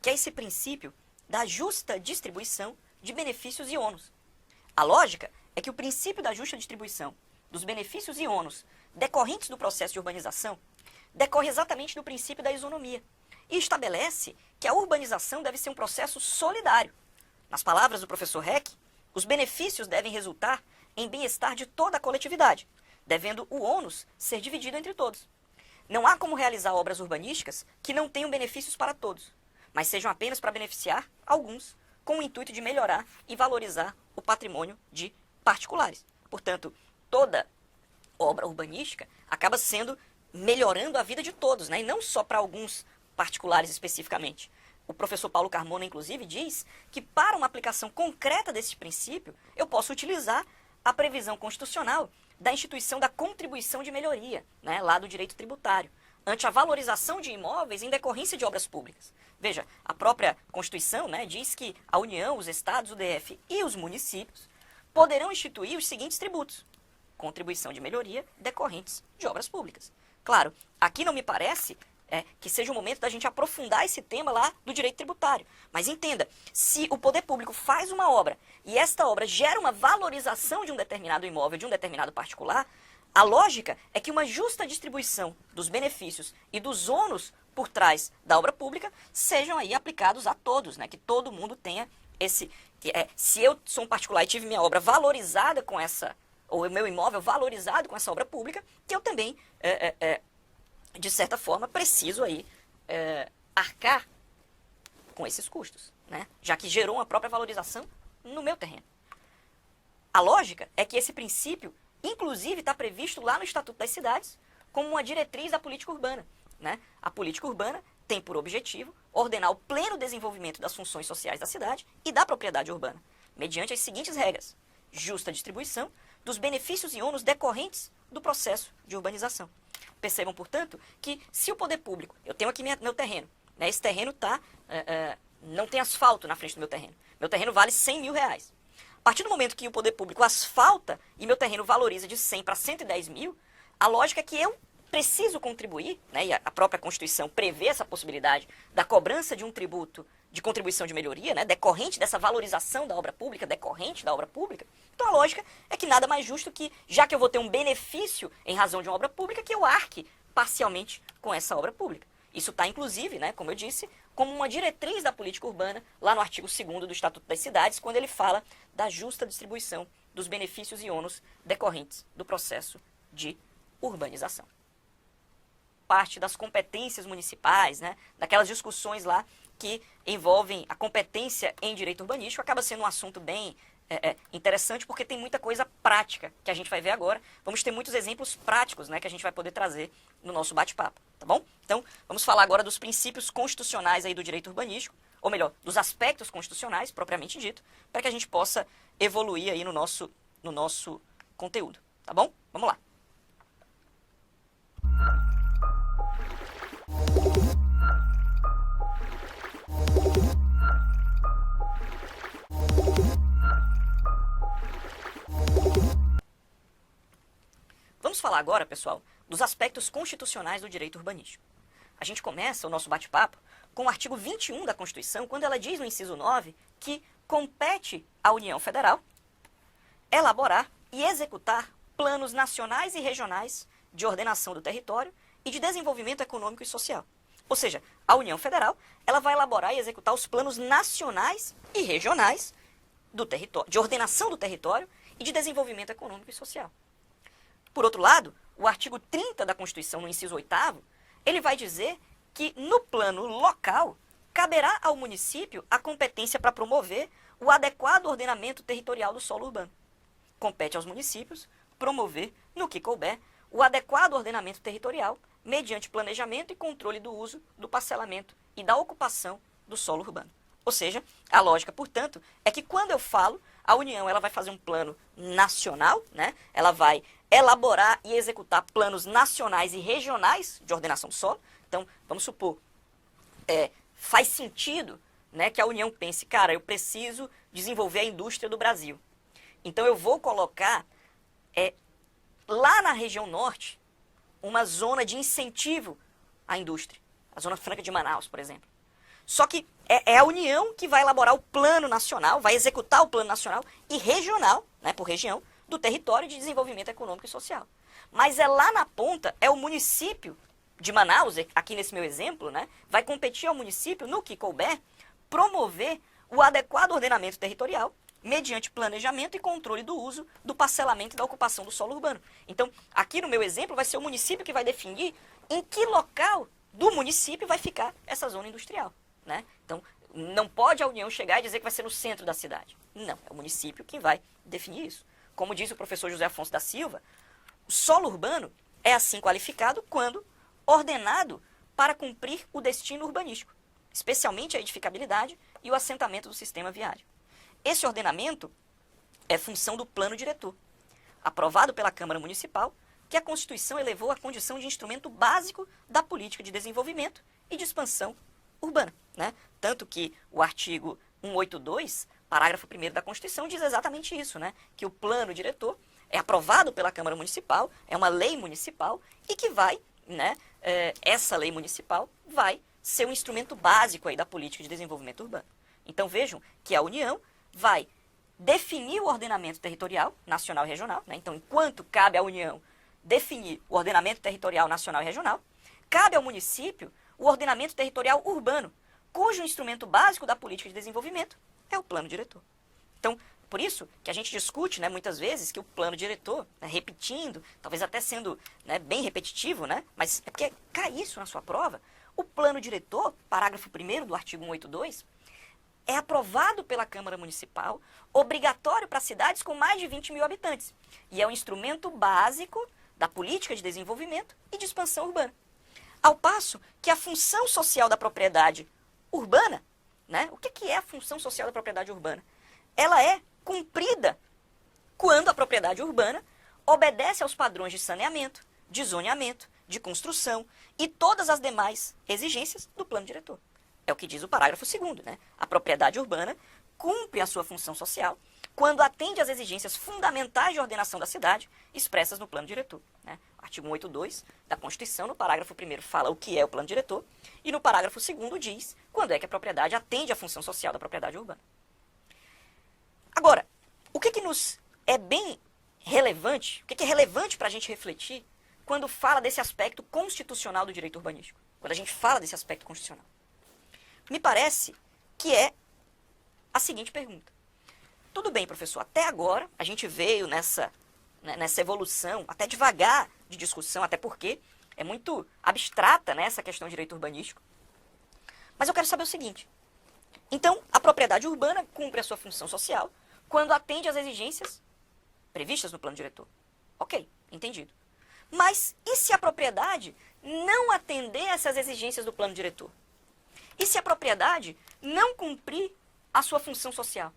que é esse princípio da justa distribuição de benefícios e ônus. A lógica é que o princípio da justa distribuição dos benefícios e ônus decorrentes do processo de urbanização decorre exatamente do princípio da isonomia e estabelece que a urbanização deve ser um processo solidário. Nas palavras do professor Heck, os benefícios devem resultar em bem-estar de toda a coletividade, devendo o ônus ser dividido entre todos. Não há como realizar obras urbanísticas que não tenham benefícios para todos, mas sejam apenas para beneficiar alguns, com o intuito de melhorar e valorizar o patrimônio de particulares. Portanto, toda obra urbanística acaba sendo melhorando a vida de todos, né? E não só para alguns particulares especificamente. O professor Paulo Carmona, inclusive, diz que para uma aplicação concreta desse princípio, eu posso utilizar a previsão constitucional da instituição da contribuição de melhoria, né, lá do direito tributário, ante a valorização de imóveis em decorrência de obras públicas. Veja, a própria Constituição, né, diz que a União, os estados, o DF e os municípios poderão instituir os seguintes tributos: contribuição de melhoria decorrentes de obras públicas. Claro, aqui não me parece que seja o momento da gente aprofundar esse tema lá do direito tributário. Mas entenda, se o poder público faz uma obra e esta obra gera uma valorização de um determinado imóvel, de um determinado particular, a lógica é que uma justa distribuição dos benefícios e dos ônus por trás da obra pública sejam aí aplicados a todos, né? Que todo mundo tenha esse... se eu sou um particular e tive minha obra valorizada com essa... ou o meu imóvel valorizado com essa obra pública, que eu também... de certa forma, preciso aí arcar com esses custos, né? Já que gerou uma própria valorização no meu terreno. A lógica é que esse princípio, inclusive, está previsto lá no Estatuto das Cidades como uma diretriz da política urbana, né? A política urbana tem por objetivo ordenar o pleno desenvolvimento das funções sociais da cidade e da propriedade urbana, mediante as seguintes regras: justa distribuição dos benefícios e ônus decorrentes do processo de urbanização. Percebam, portanto, que se o poder público... Eu tenho aqui meu terreno, né? Esse terreno não tem asfalto na frente do meu terreno. Meu terreno vale 100 mil reais. A partir do momento que o poder público asfalta e meu terreno valoriza de 100 para 110 mil, a lógica é que eu preciso contribuir, né? E a própria Constituição prevê essa possibilidade da cobrança de um tributo de contribuição de melhoria, né? Decorrente dessa valorização da obra pública, decorrente da obra pública. Então a lógica é que nada mais justo que, já que eu vou ter um benefício em razão de uma obra pública, que eu arque parcialmente com essa obra pública. Isso está, inclusive, né, como eu disse, como uma diretriz da política urbana, lá no artigo 2º do Estatuto das Cidades, quando ele fala da justa distribuição dos benefícios e ônus decorrentes do processo de urbanização. Parte das competências municipais, né, daquelas discussões lá que envolvem a competência em direito urbanístico, acaba sendo um assunto bem interessante, porque tem muita coisa prática que a gente vai ver agora. Vamos ter muitos exemplos práticos, né, que a gente vai poder trazer no nosso bate-papo, tá bom? Então, vamos falar agora dos princípios constitucionais aí do direito urbanístico, ou melhor, dos aspectos constitucionais, propriamente dito, para que a gente possa evoluir aí no nosso conteúdo, tá bom? Vamos lá. Vamos falar agora, pessoal, dos aspectos constitucionais do direito urbanístico. A gente começa o nosso bate-papo com o artigo 21 da Constituição, quando ela diz no inciso 9 que compete à União Federal elaborar e executar planos nacionais e regionais de ordenação do território e de desenvolvimento econômico e social. Ou seja, a União Federal, ela vai elaborar e executar os planos nacionais e regionais do território, de ordenação do território e de desenvolvimento econômico e social. Por outro lado, o artigo 30 da Constituição, no inciso 8º, ele vai dizer que no plano local caberá ao município a competência para promover o adequado ordenamento territorial do solo urbano. Compete aos municípios promover, no que couber, o adequado ordenamento territorial mediante planejamento e controle do uso, do parcelamento e da ocupação do solo urbano. Ou seja, a lógica, portanto, é que quando eu falo, a União ela vai fazer um plano nacional, né? Ela vai elaborar e executar planos nacionais e regionais de ordenação do solo. Então, vamos supor, faz sentido, né, que a União pense, cara, eu preciso desenvolver a indústria do Brasil. Então, eu vou colocar lá na região norte uma zona de incentivo à indústria. A Zona Franca de Manaus, por exemplo. Só que é a União que vai elaborar o plano nacional, vai executar o plano nacional e regional, né, por região, do território de desenvolvimento econômico e social. Mas lá na ponta, é o município de Manaus, aqui nesse meu exemplo, né, vai competir ao município, no que couber, promover o adequado ordenamento territorial mediante planejamento e controle do uso, do parcelamento e da ocupação do solo urbano. Então, aqui no meu exemplo, vai ser o município que vai definir em que local do município vai ficar essa zona industrial, né? Então, não pode a União chegar e dizer que vai ser no centro da cidade. Não, é o município quem vai definir isso. Como diz o professor José Afonso da Silva, o solo urbano é assim qualificado quando ordenado para cumprir o destino urbanístico, especialmente a edificabilidade e o assentamento do sistema viário. Esse ordenamento é função do plano diretor, aprovado pela Câmara Municipal, que a Constituição elevou à condição de instrumento básico da política de desenvolvimento e de expansão urbana, né? Tanto que o artigo 182, parágrafo 1º da Constituição, diz exatamente isso, né? Que o plano diretor é aprovado pela Câmara Municipal, é uma lei municipal e que vai, né? Essa lei municipal vai ser um instrumento básico aí da política de desenvolvimento urbano. Então vejam que a União vai definir o ordenamento territorial nacional e regional, né? Então, enquanto cabe à União definir o ordenamento territorial nacional e regional, cabe ao município o ordenamento territorial urbano, cujo instrumento básico da política de desenvolvimento é o plano diretor. Então, por isso que a gente discute, né, muitas vezes, que o plano diretor, né, repetindo, talvez até sendo, né, bem repetitivo, né, mas é porque cai isso na sua prova, o plano diretor, parágrafo 1º do artigo 182, é aprovado pela Câmara Municipal, obrigatório para cidades com mais de 20 mil habitantes. E é um instrumento básico da política de desenvolvimento e de expansão urbana. Ao passo que a função social da propriedade urbana, né, o que é a função social da propriedade urbana? Ela é cumprida quando a propriedade urbana obedece aos padrões de saneamento, de zoneamento, de construção e todas as demais exigências do plano diretor. É o que diz o parágrafo 2º, né? A propriedade urbana cumpre a sua função social quando atende às exigências fundamentais de ordenação da cidade expressas no plano diretor, né? Artigo 182 da Constituição, no parágrafo 1º fala o que é o plano diretor e no parágrafo 2º diz quando é que a propriedade atende à função social da propriedade urbana. Agora, o que nos é bem relevante, o que é relevante para a gente refletir quando fala desse aspecto constitucional do direito urbanístico? Quando a gente fala desse aspecto constitucional. Me parece que é a seguinte pergunta. Tudo bem, professor, até agora a gente veio nessa evolução, até devagar de discussão, até porque é muito abstrata, né, essa questão de direito urbanístico. Mas eu quero saber o seguinte. Então, a propriedade urbana cumpre a sua função social quando atende às exigências previstas no plano diretor. Ok, entendido. Mas e se a propriedade não atender essas exigências do plano diretor? E se a propriedade não cumprir a sua função social?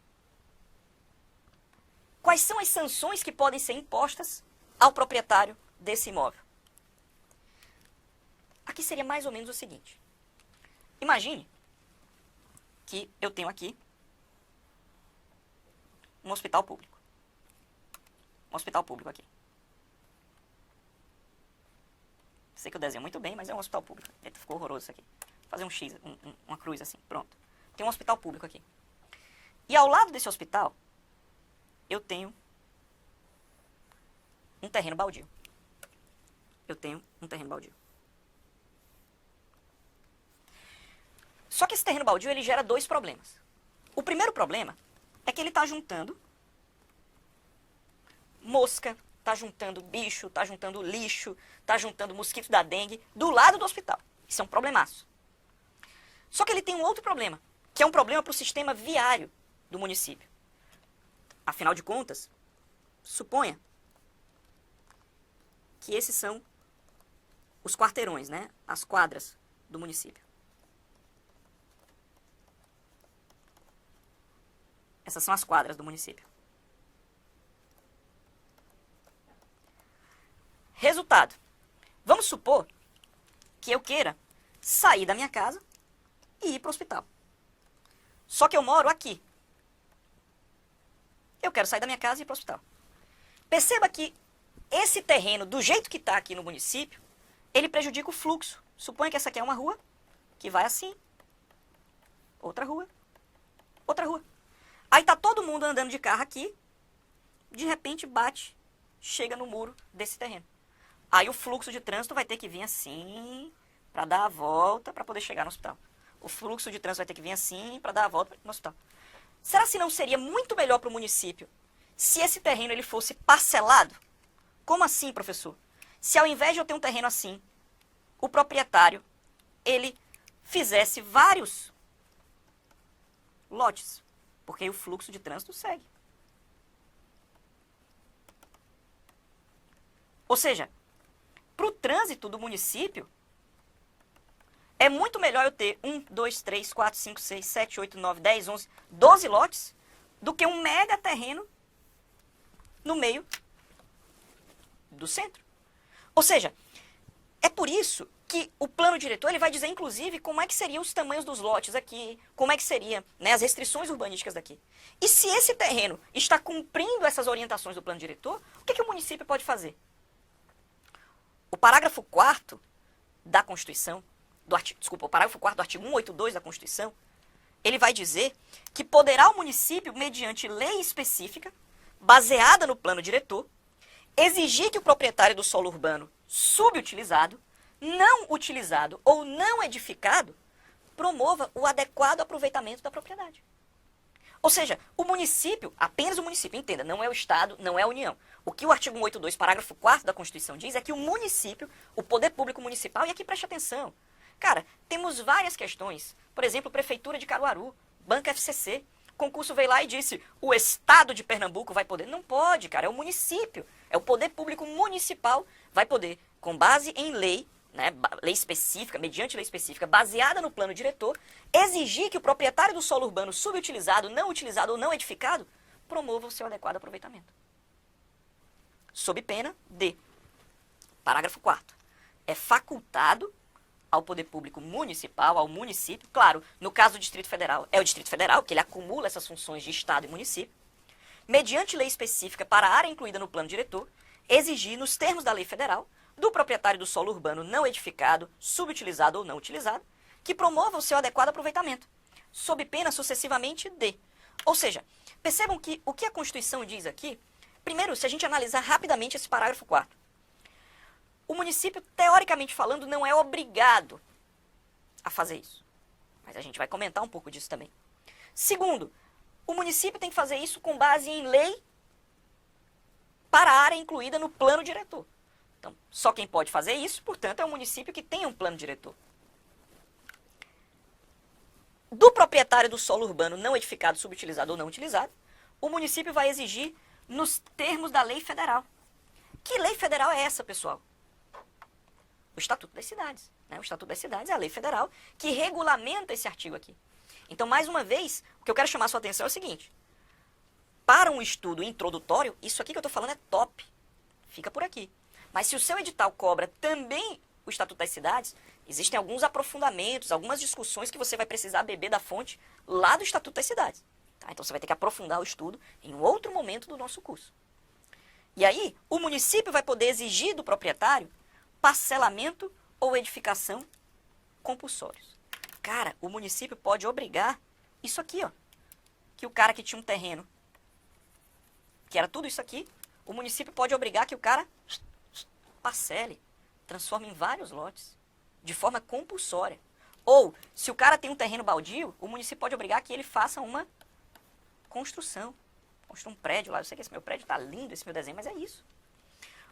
Quais são as sanções que podem ser impostas ao proprietário desse imóvel? Aqui seria mais ou menos o seguinte. Imagine que eu tenho aqui um hospital público. Um hospital público aqui. Sei que eu desenho muito bem, mas é um hospital público. Eita, ficou horroroso isso aqui. Vou fazer um X, uma cruz assim, pronto. Tem um hospital público aqui. E ao lado desse hospital, eu tenho um terreno baldio. Eu tenho um terreno baldio. Só que esse terreno baldio, ele gera dois problemas. O primeiro problema é que ele está juntando mosca, está juntando bicho, está juntando lixo, está juntando mosquito da dengue do lado do hospital. Isso é um problemaço. Só que ele tem um outro problema, que é um problema para o sistema viário do município. Afinal de contas, suponha que esses são os quarteirões, né? As quadras do município. Essas são as quadras do município. Resultado. Vamos supor que eu queira sair da minha casa e ir para o hospital. Só que eu moro aqui. Eu quero sair da minha casa e ir para o hospital. Perceba que esse terreno, do jeito que está aqui no município, ele prejudica o fluxo. Suponha que essa aqui é uma rua que vai assim. Outra rua. Outra rua. Aí tá todo mundo andando de carro aqui. De repente bate, chega no muro desse terreno. Aí o fluxo de trânsito vai ter que vir assim, para dar a volta, para poder chegar no hospital. O fluxo de trânsito vai ter que vir assim, para dar a volta no hospital. Será que não seria muito melhor para o município se esse terreno ele fosse parcelado? Como assim, professor? Se ao invés de eu ter um terreno assim, o proprietário, ele fizesse vários lotes, porque aí o fluxo de trânsito segue. Ou seja, para o trânsito do município, é muito melhor eu ter 1, 2, 3, 4, 5, 6, 7, 8, 9, 10, 11, 12 lotes do que um mega terreno no meio do centro. Ou seja, é por isso que o plano diretor ele vai dizer, inclusive, como é que seriam os tamanhos dos lotes aqui, como é que seriam, né, as restrições urbanísticas daqui. E se esse terreno está cumprindo essas orientações do plano diretor, o que o município pode fazer? O parágrafo 4º da Constituição, o parágrafo 4º do artigo 182 da Constituição, ele vai dizer que poderá o município, mediante lei específica, baseada no plano diretor, exigir que o proprietário do solo urbano subutilizado, não utilizado ou não edificado, promova o adequado aproveitamento da propriedade. Ou seja, o município, apenas o município, entenda, não é o Estado, não é a União. O que o artigo 182, parágrafo 4º da Constituição diz é que o município, o poder público municipal, e aqui preste atenção, cara, temos várias questões, por exemplo, Prefeitura de Caruaru, Banco FCC, concurso veio lá e disse, o Estado de Pernambuco vai poder. Não pode, cara, é o município, é o poder público municipal, vai poder, com base em lei, né, lei específica, mediante lei específica, baseada no plano diretor, exigir que o proprietário do solo urbano subutilizado, não utilizado ou não edificado, promova o seu adequado aproveitamento. Sob pena de, parágrafo 4º, é facultado ao poder público municipal, ao município, claro, no caso do Distrito Federal, é o Distrito Federal, que ele acumula essas funções de Estado e município, mediante lei específica para a área incluída no plano diretor, exigir, nos termos da lei federal, do proprietário do solo urbano não edificado, subutilizado ou não utilizado, que promova o seu adequado aproveitamento, sob pena sucessivamente de. Ou seja, percebam que o que a Constituição diz aqui, primeiro, se a gente analisar rapidamente esse parágrafo 4º, o município, teoricamente falando, não é obrigado a fazer isso. Mas a gente vai comentar um pouco disso também. Segundo, o município tem que fazer isso com base em lei para a área incluída no plano diretor. Então, só quem pode fazer isso, portanto, é o município que tem um plano diretor. Do proprietário do solo urbano não edificado, subutilizado ou não utilizado, o município vai exigir nos termos da lei federal. Que lei federal é essa, pessoal? O Estatuto das Cidades. Né? O Estatuto das Cidades é a lei federal que regulamenta esse artigo aqui. Então, mais uma vez, o que eu quero chamar a sua atenção é o seguinte. Para um estudo introdutório, isso aqui que eu estou falando é top. Fica por aqui. Mas se o seu edital cobra também o Estatuto das Cidades, existem alguns aprofundamentos, algumas discussões que você vai precisar beber da fonte lá do Estatuto das Cidades. Tá? Então você vai ter que aprofundar o estudo em um outro momento do nosso curso. E aí, o município vai poder exigir do proprietário parcelamento ou edificação compulsórios. Cara, o município pode obrigar isso aqui, ó. Que o cara que tinha um terreno, que era tudo isso aqui, o município pode obrigar que o cara parcele, transforme em vários lotes, de forma compulsória. Ou, se o cara tem um terreno baldio, o município pode obrigar que ele faça uma construção. Construa um prédio lá. Eu sei que esse meu prédio está lindo, esse meu desenho, mas é isso.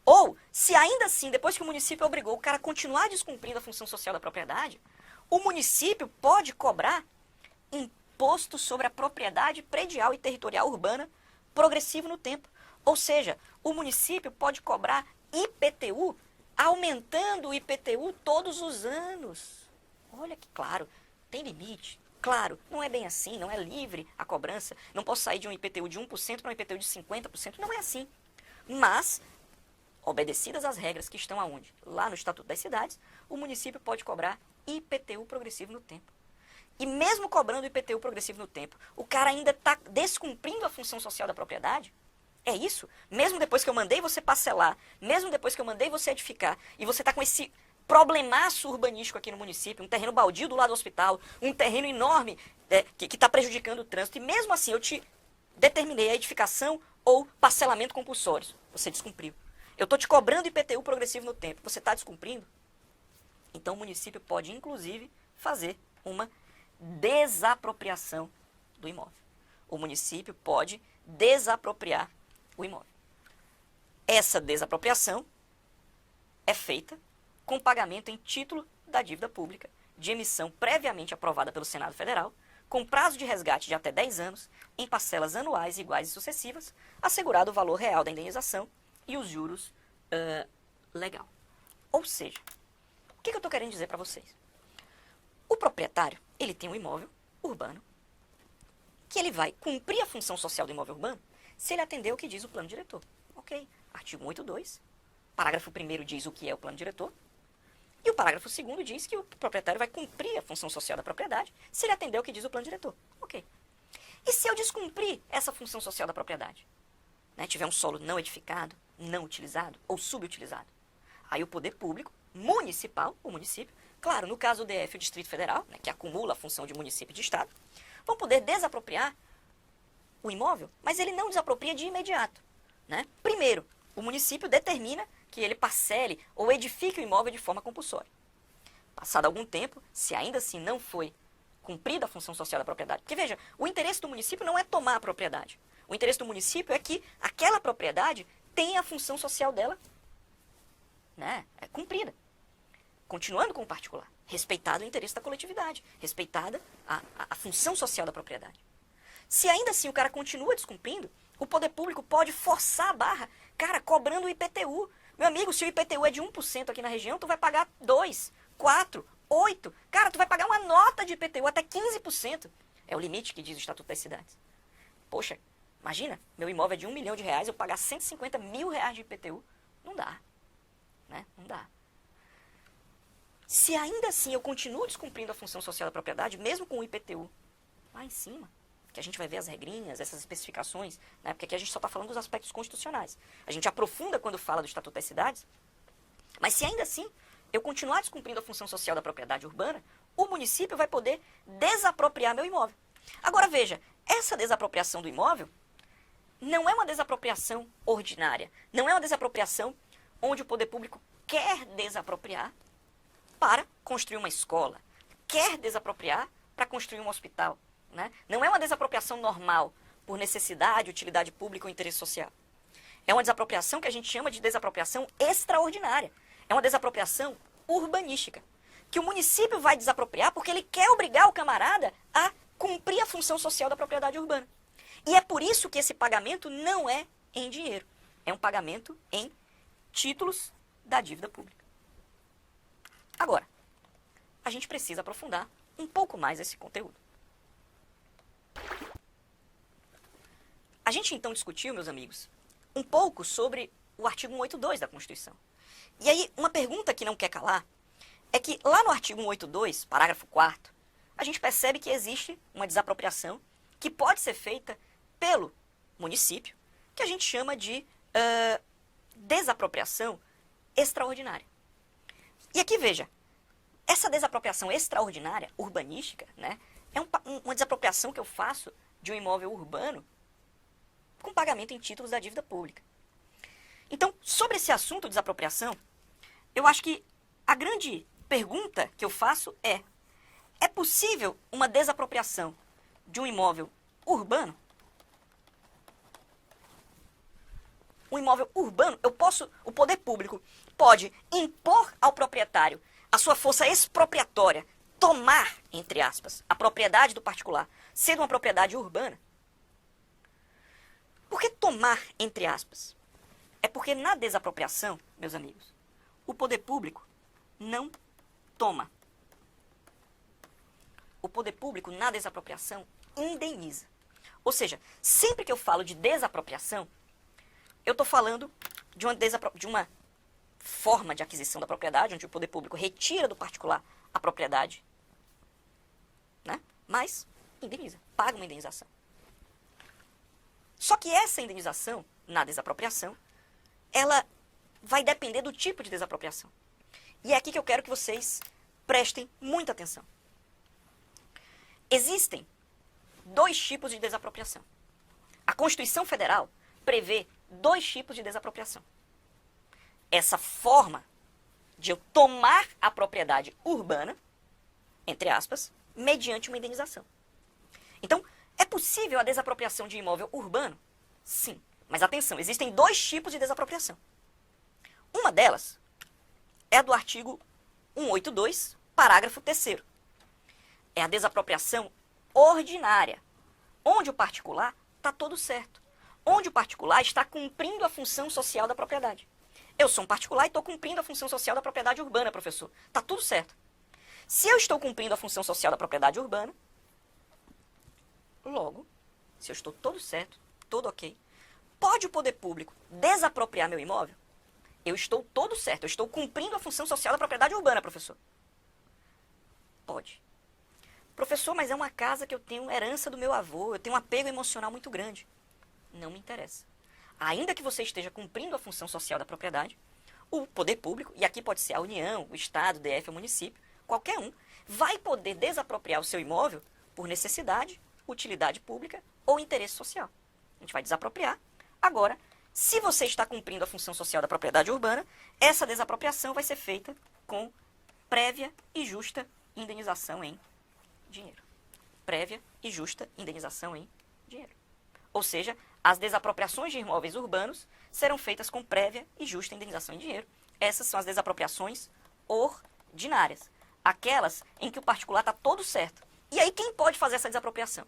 Ou, se ainda assim, depois que o município obrigou o cara a continuar descumprindo a função social da propriedade, o município pode cobrar imposto sobre a propriedade predial e territorial urbana progressivo no tempo. Ou seja, o município pode cobrar IPTU, aumentando o IPTU todos os anos. Olha que claro, tem limite. Claro, não é bem assim, não é livre a cobrança. Não posso sair de um IPTU de 1% para um IPTU de 50%, não é assim. Mas, obedecidas as regras que estão aonde? Lá no Estatuto das Cidades, o município pode cobrar IPTU progressivo no tempo. E mesmo cobrando IPTU progressivo no tempo, o cara ainda está descumprindo a função social da propriedade? É isso? Mesmo depois que eu mandei você parcelar, mesmo depois que eu mandei você edificar, e você está com esse problemaço urbanístico aqui no município, um terreno baldio do lado do hospital, um terreno enorme que está prejudicando o trânsito, e mesmo assim eu te determinei a edificação ou parcelamento compulsórios. Você descumpriu. Eu estou te cobrando IPTU progressivo no tempo. Você está descumprindo? Então o município pode, inclusive, fazer uma desapropriação do imóvel. O município pode desapropriar o imóvel. Essa desapropriação é feita com pagamento em título da dívida pública, de emissão previamente aprovada pelo Senado Federal, com prazo de resgate de até 10 anos, em parcelas anuais iguais e sucessivas, assegurado o valor real da indenização e os juros legal. Ou seja, o que eu estou querendo dizer para vocês? O proprietário, ele tem um imóvel urbano, que ele vai cumprir a função social do imóvel urbano se ele atender o que diz o plano diretor. Ok, artigo 182, parágrafo 1º diz o que é o plano diretor, e o parágrafo 2º diz que o proprietário vai cumprir a função social da propriedade se ele atender o que diz o plano diretor. Ok. E se eu descumprir essa função social da propriedade? Né, tiver um solo não edificado, não utilizado ou subutilizado? Aí o poder público municipal, o município, claro, no caso do DF, o Distrito Federal, né, que acumula a função de município e de estado, vão poder desapropriar o imóvel, mas ele não desapropria de imediato. Né? Primeiro, o município determina que ele parcele ou edifique o imóvel de forma compulsória. Passado algum tempo, se ainda assim não foi cumprida a função social da propriedade, porque veja, o interesse do município não é tomar a propriedade. O interesse do município é que aquela propriedade tenha a função social dela, né, cumprida. Continuando com o particular, respeitado o interesse da coletividade, respeitada a função social da propriedade. Se ainda assim o cara continua descumprindo, o poder público pode forçar a barra, cara, cobrando o IPTU. Meu amigo, se o IPTU é de 1% aqui na região, tu vai pagar 2, 4, 8. Cara, tu vai pagar uma nota de IPTU até 15%. É o limite que diz o Estatuto das Cidades. Poxa, imagina, meu imóvel é de R$1 milhão, eu pagar R$150 mil de IPTU. Não dá, né? Não dá. Se ainda assim eu continuo descumprindo a função social da propriedade, mesmo com o IPTU lá em cima, que a gente vai ver as regrinhas, essas especificações, né? Porque aqui a gente só está falando dos aspectos constitucionais. A gente aprofunda quando fala do Estatuto das Cidades, mas se ainda assim eu continuar descumprindo a função social da propriedade urbana, o município vai poder desapropriar meu imóvel. Agora veja, essa desapropriação do imóvel não é uma desapropriação ordinária, não é uma desapropriação onde o poder público quer desapropriar para construir uma escola, quer desapropriar para construir um hospital. Né? Não é uma desapropriação normal, por necessidade, utilidade pública ou interesse social. É uma desapropriação que a gente chama de desapropriação extraordinária. É uma desapropriação urbanística, que o município vai desapropriar porque ele quer obrigar o camarada a cumprir a função social da propriedade urbana. E é por isso que esse pagamento não é em dinheiro. É um pagamento em títulos da dívida pública. Agora, a gente precisa aprofundar um pouco mais esse conteúdo. A gente então discutiu, meus amigos, um pouco sobre o artigo 182 da Constituição. E aí, uma pergunta que não quer calar é que lá no artigo 182, parágrafo 4º, a gente percebe que existe uma desapropriação que pode ser feita pelo município, que a gente chama de desapropriação extraordinária. E aqui, veja, essa desapropriação extraordinária, urbanística, né, é uma desapropriação que eu faço de um imóvel urbano com pagamento em títulos da dívida pública. Então, sobre esse assunto, desapropriação, eu acho que a grande pergunta que eu faço é possível uma desapropriação de um imóvel urbano? Um imóvel urbano, o poder público pode impor ao proprietário a sua força expropriatória, tomar, entre aspas, a propriedade do particular, sendo uma propriedade urbana? Por que tomar, entre aspas? É porque na desapropriação, meus amigos, o poder público não toma. O poder público, na desapropriação, indeniza. Ou seja, sempre que eu falo de desapropriação, eu estou falando de uma forma de aquisição da propriedade, onde o poder público retira do particular a propriedade, né? Mas indeniza, paga uma indenização. Só que essa indenização, na desapropriação, ela vai depender do tipo de desapropriação. E é aqui que eu quero que vocês prestem muita atenção. Existem 2 tipos de desapropriação. A Constituição Federal prevê 2 tipos de desapropriação. Essa forma de eu tomar a propriedade urbana, entre aspas, mediante uma indenização. Então, é possível a desapropriação de imóvel urbano? Sim. Mas atenção, existem 2 tipos de desapropriação. Uma delas é a do artigo 182, parágrafo 3º. É a desapropriação ordinária, onde o particular está todo certo. Onde o particular está cumprindo a função social da propriedade. Eu sou um particular e estou cumprindo a função social da propriedade urbana, professor. Está tudo certo. Se eu estou cumprindo a função social da propriedade urbana, logo, se eu estou todo certo, todo ok, pode o poder público desapropriar meu imóvel? Eu estou todo certo, eu estou cumprindo a função social da propriedade urbana, professor. Pode. Professor, mas é uma casa que eu tenho herança do meu avô, eu tenho um apego emocional muito grande. Não me interessa. Ainda que você esteja cumprindo a função social da propriedade, o poder público, e aqui pode ser a União, o Estado, o DF, o município, qualquer um, vai poder desapropriar o seu imóvel por necessidade, utilidade pública ou interesse social. A gente vai desapropriar. Agora, se você está cumprindo a função social da propriedade urbana, essa desapropriação vai ser feita com prévia e justa indenização em dinheiro. Prévia e justa indenização em dinheiro. Ou seja, as desapropriações de imóveis urbanos serão feitas com prévia e justa indenização em dinheiro. Essas são as desapropriações ordinárias. Aquelas em que o particular está todo certo. E aí quem pode fazer essa desapropriação?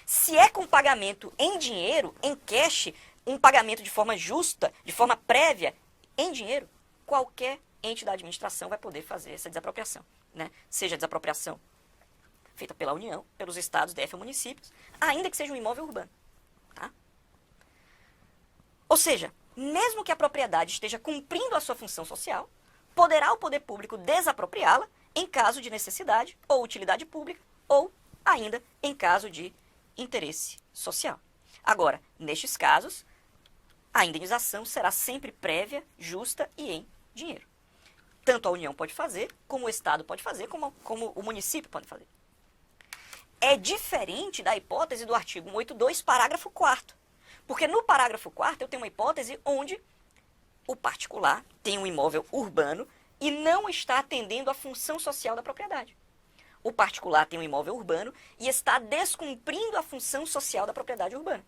Se é com pagamento em dinheiro, em cash, um pagamento de forma justa, de forma prévia, em dinheiro, qualquer ente da administração vai poder fazer essa desapropriação, né? Seja desapropriação feita pela União, pelos estados, DF ou municípios, ainda que seja um imóvel urbano. Tá? Ou seja, mesmo que a propriedade esteja cumprindo a sua função social, poderá o poder público desapropriá-la em caso de necessidade ou utilidade pública, ou ainda em caso de interesse social. Agora, nestes casos, a indenização será sempre prévia, justa e em dinheiro. Tanto a União pode fazer, como o Estado pode fazer, como o município pode fazer. É diferente da hipótese do artigo 182, parágrafo 4º. Porque no parágrafo 4º eu tenho uma hipótese onde o particular tem um imóvel urbano e não está atendendo à função social da propriedade. O particular tem um imóvel urbano e está descumprindo a função social da propriedade urbana.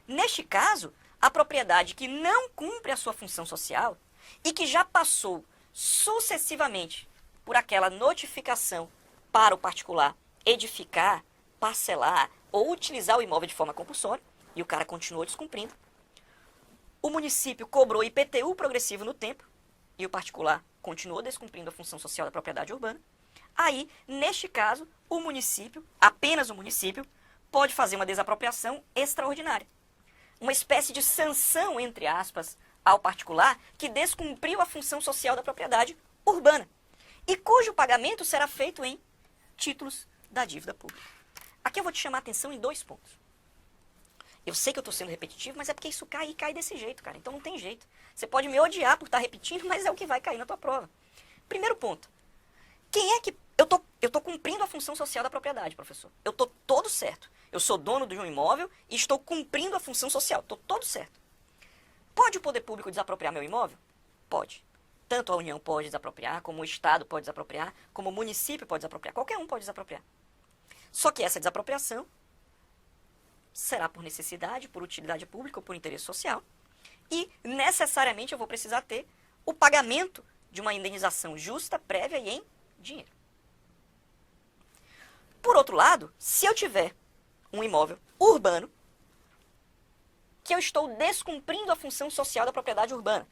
Neste caso, a propriedade que não cumpre a sua função social e que já passou sucessivamente por aquela notificação para o particular edificar, parcelar ou utilizar o imóvel de forma compulsória, e o cara continuou descumprindo, o município cobrou IPTU progressivo no tempo, e o particular continuou descumprindo a função social da propriedade urbana, aí, neste caso, o município, apenas o município, pode fazer uma desapropriação extraordinária. Uma espécie de sanção, entre aspas, ao particular que descumpriu a função social da propriedade urbana, e cujo pagamento será feito em títulos da dívida pública. Aqui eu vou te chamar a atenção em 2 pontos. Eu sei que eu estou sendo repetitivo, mas é porque isso cai e cai desse jeito, cara. Então não tem jeito. Você pode me odiar por estar repetindo, mas é o que vai cair na tua prova. Primeiro ponto. Quem é que... Eu tô cumprindo a função social da propriedade, professor. Eu estou todo certo. Eu sou dono de um imóvel e estou cumprindo a função social. Estou todo certo. Pode o poder público desapropriar meu imóvel? Pode. Tanto a União pode desapropriar, como o Estado pode desapropriar, como o município pode desapropriar. Qualquer um pode desapropriar. Só que essa desapropriação será por necessidade, por utilidade pública ou por interesse social. E necessariamente eu vou precisar ter o pagamento de uma indenização justa, prévia e em dinheiro. Por outro lado, se eu tiver um imóvel urbano, que eu estou descumprindo a função social da propriedade urbana,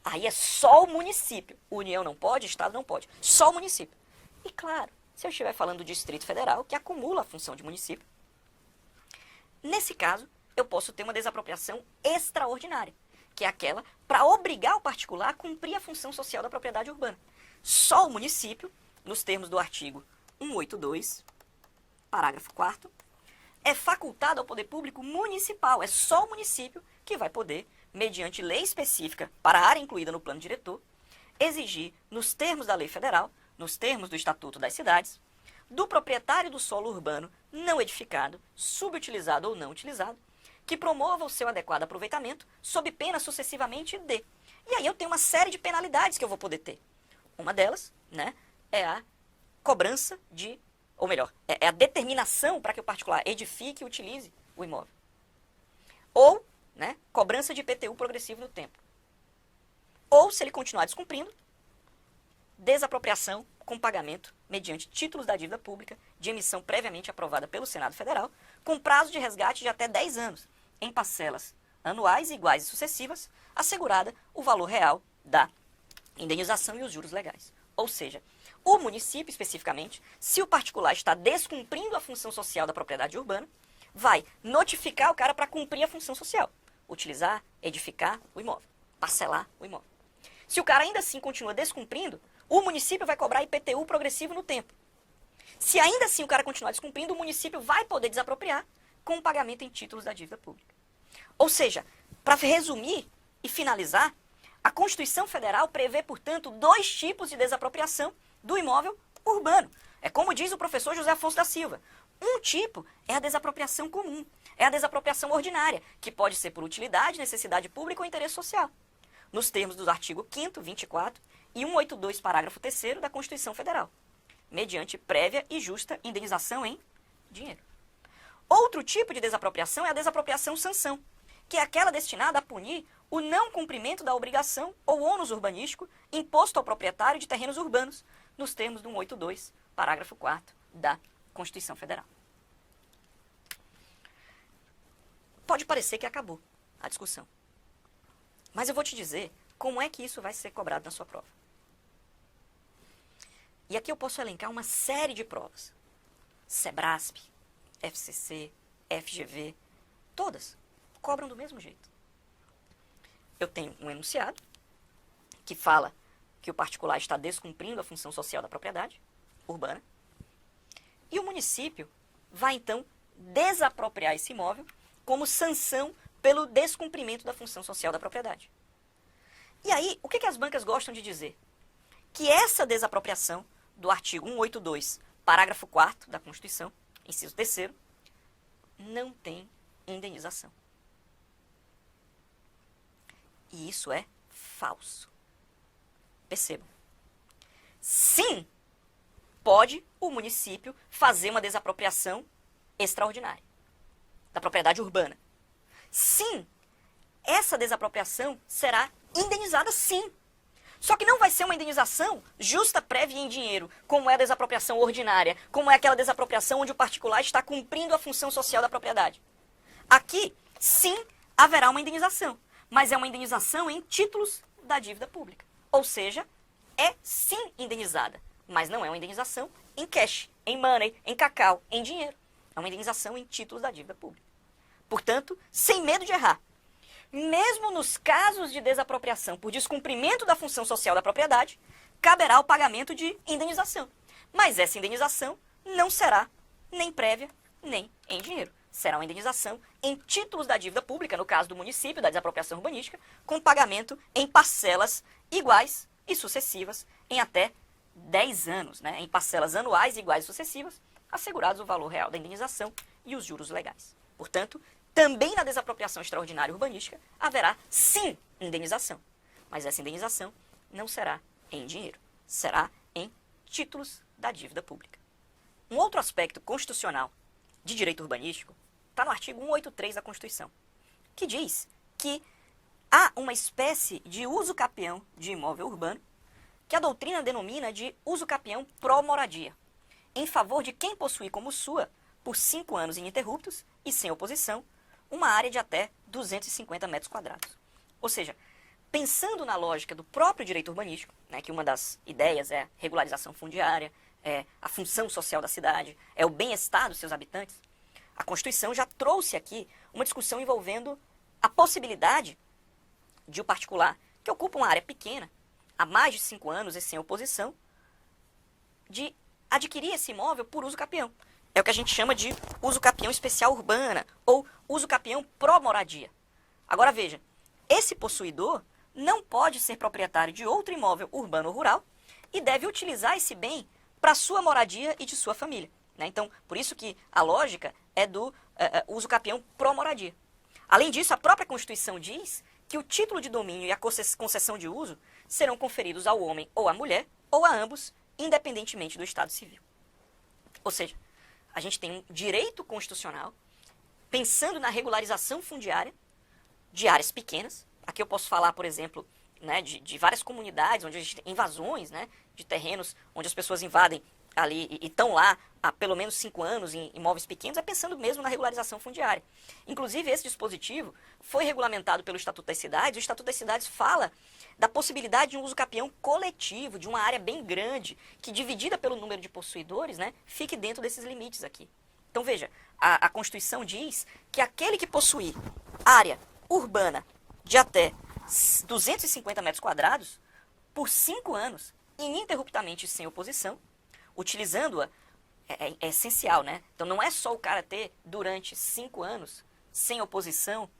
aí é só o município. União não pode, Estado não pode. Só o município. E claro, se eu estiver falando do Distrito Federal, que acumula a função de município, nesse caso, eu posso ter uma desapropriação extraordinária, que é aquela para obrigar o particular a cumprir a função social da propriedade urbana. Só o município, nos termos do artigo 182, parágrafo 4º, é facultado ao poder público municipal. É só o município que vai poder, mediante lei específica para a área incluída no plano diretor, exigir, nos termos da lei federal, nos termos do Estatuto das Cidades, do proprietário do solo urbano não edificado, subutilizado ou não utilizado, que promova o seu adequado aproveitamento, sob pena sucessivamente de. E aí eu tenho uma série de penalidades que eu vou poder ter. Uma delas, né, é a cobrança de, ou melhor, é a determinação para que o particular edifique e utilize o imóvel. Ou, né, cobrança de IPTU progressivo no tempo. Ou, se ele continuar descumprindo, desapropriação com pagamento mediante títulos da dívida pública de emissão previamente aprovada pelo Senado Federal, com prazo de resgate de até 10 anos, em parcelas anuais iguais e sucessivas, assegurada o valor real da indenização e os juros legais. Ou seja, o município, especificamente, se o particular está descumprindo a função social da propriedade urbana, vai notificar o cara para cumprir a função social. Utilizar, edificar o imóvel, parcelar o imóvel. Se o cara ainda assim continua descumprindo, o município vai cobrar IPTU progressivo no tempo. Se ainda assim o cara continuar descumprindo, o município vai poder desapropriar com o pagamento em títulos da dívida pública. Ou seja, para resumir e finalizar, a Constituição Federal prevê, portanto, 2 tipos de desapropriação do imóvel urbano. É como diz o professor José Afonso da Silva. Um tipo é a desapropriação comum, é a desapropriação ordinária, que pode ser por utilidade, necessidade pública ou interesse social, nos termos do artigo 5º, 24 e 182, parágrafo 3º da Constituição Federal, mediante prévia e justa indenização em dinheiro. Outro tipo de desapropriação é a desapropriação sanção, que é aquela destinada a punir o não cumprimento da obrigação ou ônus urbanístico imposto ao proprietário de terrenos urbanos, nos termos do 182, parágrafo 4º da Constituição Federal. Pode parecer que acabou a discussão, mas eu vou te dizer como é que isso vai ser cobrado na sua prova. E aqui eu posso elencar uma série de provas. Sebrasp, FCC, FGV, todas cobram do mesmo jeito. Eu tenho um enunciado que fala que o particular está descumprindo a função social da propriedade urbana, e o município vai então desapropriar esse imóvel como sanção pelo descumprimento da função social da propriedade. E aí, o que as bancas gostam de dizer? Que essa desapropriação do artigo 182, parágrafo 4º da Constituição, inciso 3º, não tem indenização. E isso é falso. Percebam. Sim, pode o município fazer uma desapropriação extraordinária da propriedade urbana. Sim, essa desapropriação será indenizada, sim. Só que não vai ser uma indenização justa, prévia e em dinheiro, como é a desapropriação ordinária, como é aquela desapropriação onde o particular está cumprindo a função social da propriedade. Aqui, sim, haverá uma indenização, mas é uma indenização em títulos da dívida pública. Ou seja, é sim indenizada, mas não é uma indenização em cash, em money, em cacau, em dinheiro. É uma indenização em títulos da dívida pública. Portanto, sem medo de errar, mesmo nos casos de desapropriação por descumprimento da função social da propriedade, caberá o pagamento de indenização. Mas essa indenização não será nem prévia, nem em dinheiro. Será uma indenização em títulos da dívida pública, no caso do município, da desapropriação urbanística, com pagamento em parcelas iguais e sucessivas em até 10 anos, né? Em parcelas anuais iguais e sucessivas, assegurados o valor real da indenização e os juros legais. Portanto, também na desapropriação extraordinária urbanística haverá, sim, indenização. Mas essa indenização não será em dinheiro, será em títulos da dívida pública. Um outro aspecto constitucional de direito urbanístico está no artigo 183 da Constituição, que diz que há uma espécie de uso capião de imóvel urbano que a doutrina denomina de uso capião pró-moradia, em favor de quem possui como sua, por 5 anos ininterruptos e sem oposição, uma área de até 250 metros quadrados. Ou seja, pensando na lógica do próprio direito urbanístico, né, que uma das ideias é a regularização fundiária, é a função social da cidade, é o bem-estar dos seus habitantes, a Constituição já trouxe aqui uma discussão envolvendo a possibilidade de o particular, que ocupa uma área pequena, há mais de 5 anos e sem oposição, de adquirir esse imóvel por uso capião. É o que a gente chama de uso capião especial urbana, ou uso capião pró-moradia. Agora veja, esse possuidor não pode ser proprietário de outro imóvel urbano ou rural e deve utilizar esse bem para sua moradia e de sua família, né? Então, por isso que a lógica é do uso capião pró-moradia. Além disso, a própria Constituição diz que o título de domínio e a concessão de uso serão conferidos ao homem ou à mulher, ou a ambos, independentemente do estado civil. Ou seja, a gente tem um direito constitucional pensando na regularização fundiária de áreas pequenas. Aqui eu posso falar, por exemplo, né, de várias comunidades onde a gente tem invasões, né, de terrenos onde as pessoas invadem ali e estão lá há pelo menos 5 anos em imóveis pequenos, é pensando mesmo na regularização fundiária. Inclusive, esse dispositivo foi regulamentado pelo Estatuto das Cidades. O Estatuto das Cidades fala da possibilidade de um uso capião coletivo, de uma área bem grande, que dividida pelo número de possuidores, né, fique dentro desses limites aqui. Então veja, a Constituição diz que aquele que possuir área urbana de até 250 metros quadrados, por 5 anos, ininterruptamente sem oposição, utilizando-a, é essencial, né? Então não é só o cara ter, durante 5 anos, sem oposição,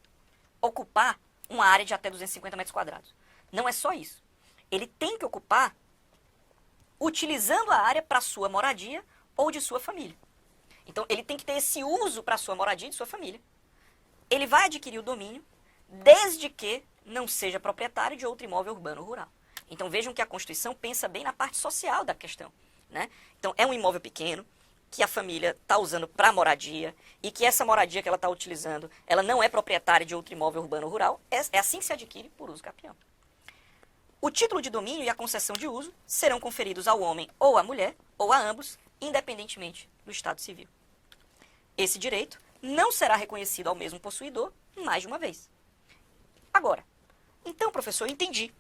ocupar uma área de até 250 metros quadrados. Não é só isso. Ele tem que ocupar utilizando a área para sua moradia ou de sua família. Então ele tem que ter esse uso para sua moradia e de sua família. Ele vai adquirir o domínio desde que não seja proprietário de outro imóvel urbano ou rural. Então vejam que a Constituição pensa bem na parte social da questão, né? Então é um imóvel pequeno que a família está usando para moradia e que essa moradia que ela está utilizando, ela não é proprietária de outro imóvel urbano ou rural. É assim que se adquire por uso capião. O título de domínio e a concessão de uso serão conferidos ao homem ou à mulher, ou a ambos, independentemente do estado civil. Esse direito não será reconhecido ao mesmo possuidor mais de uma vez. Agora, então, professor, eu entendi.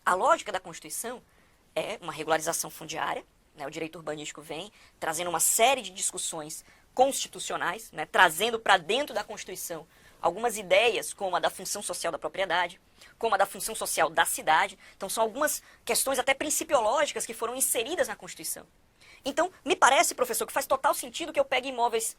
A lógica da Constituição é uma regularização fundiária, né? O direito urbanístico vem trazendo uma série de discussões constitucionais, né? Trazendo para dentro da Constituição algumas ideias, como a da função social da propriedade, como a da função social da cidade. Então, são algumas questões até principiológicas que foram inseridas na Constituição. Então, me parece, professor, que faz total sentido que eu pegue imóveis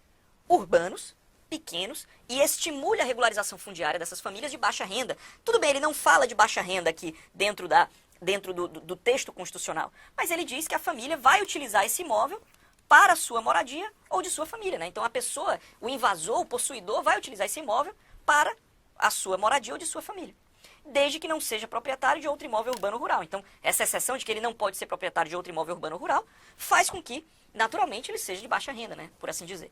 urbanos, pequenos, e estimule a regularização fundiária dessas famílias de baixa renda. Tudo bem, ele não fala de baixa renda aqui dentro do texto constitucional, mas ele diz que a família vai utilizar esse imóvel para a sua moradia ou de sua família, né? Então a pessoa, o invasor, o possuidor, vai utilizar esse imóvel para a sua moradia ou de sua família, desde que não seja proprietário de outro imóvel urbano ou rural. Então, essa exceção de que ele não pode ser proprietário de outro imóvel urbano ou rural faz com que, naturalmente, ele seja de baixa renda, né? Por assim dizer.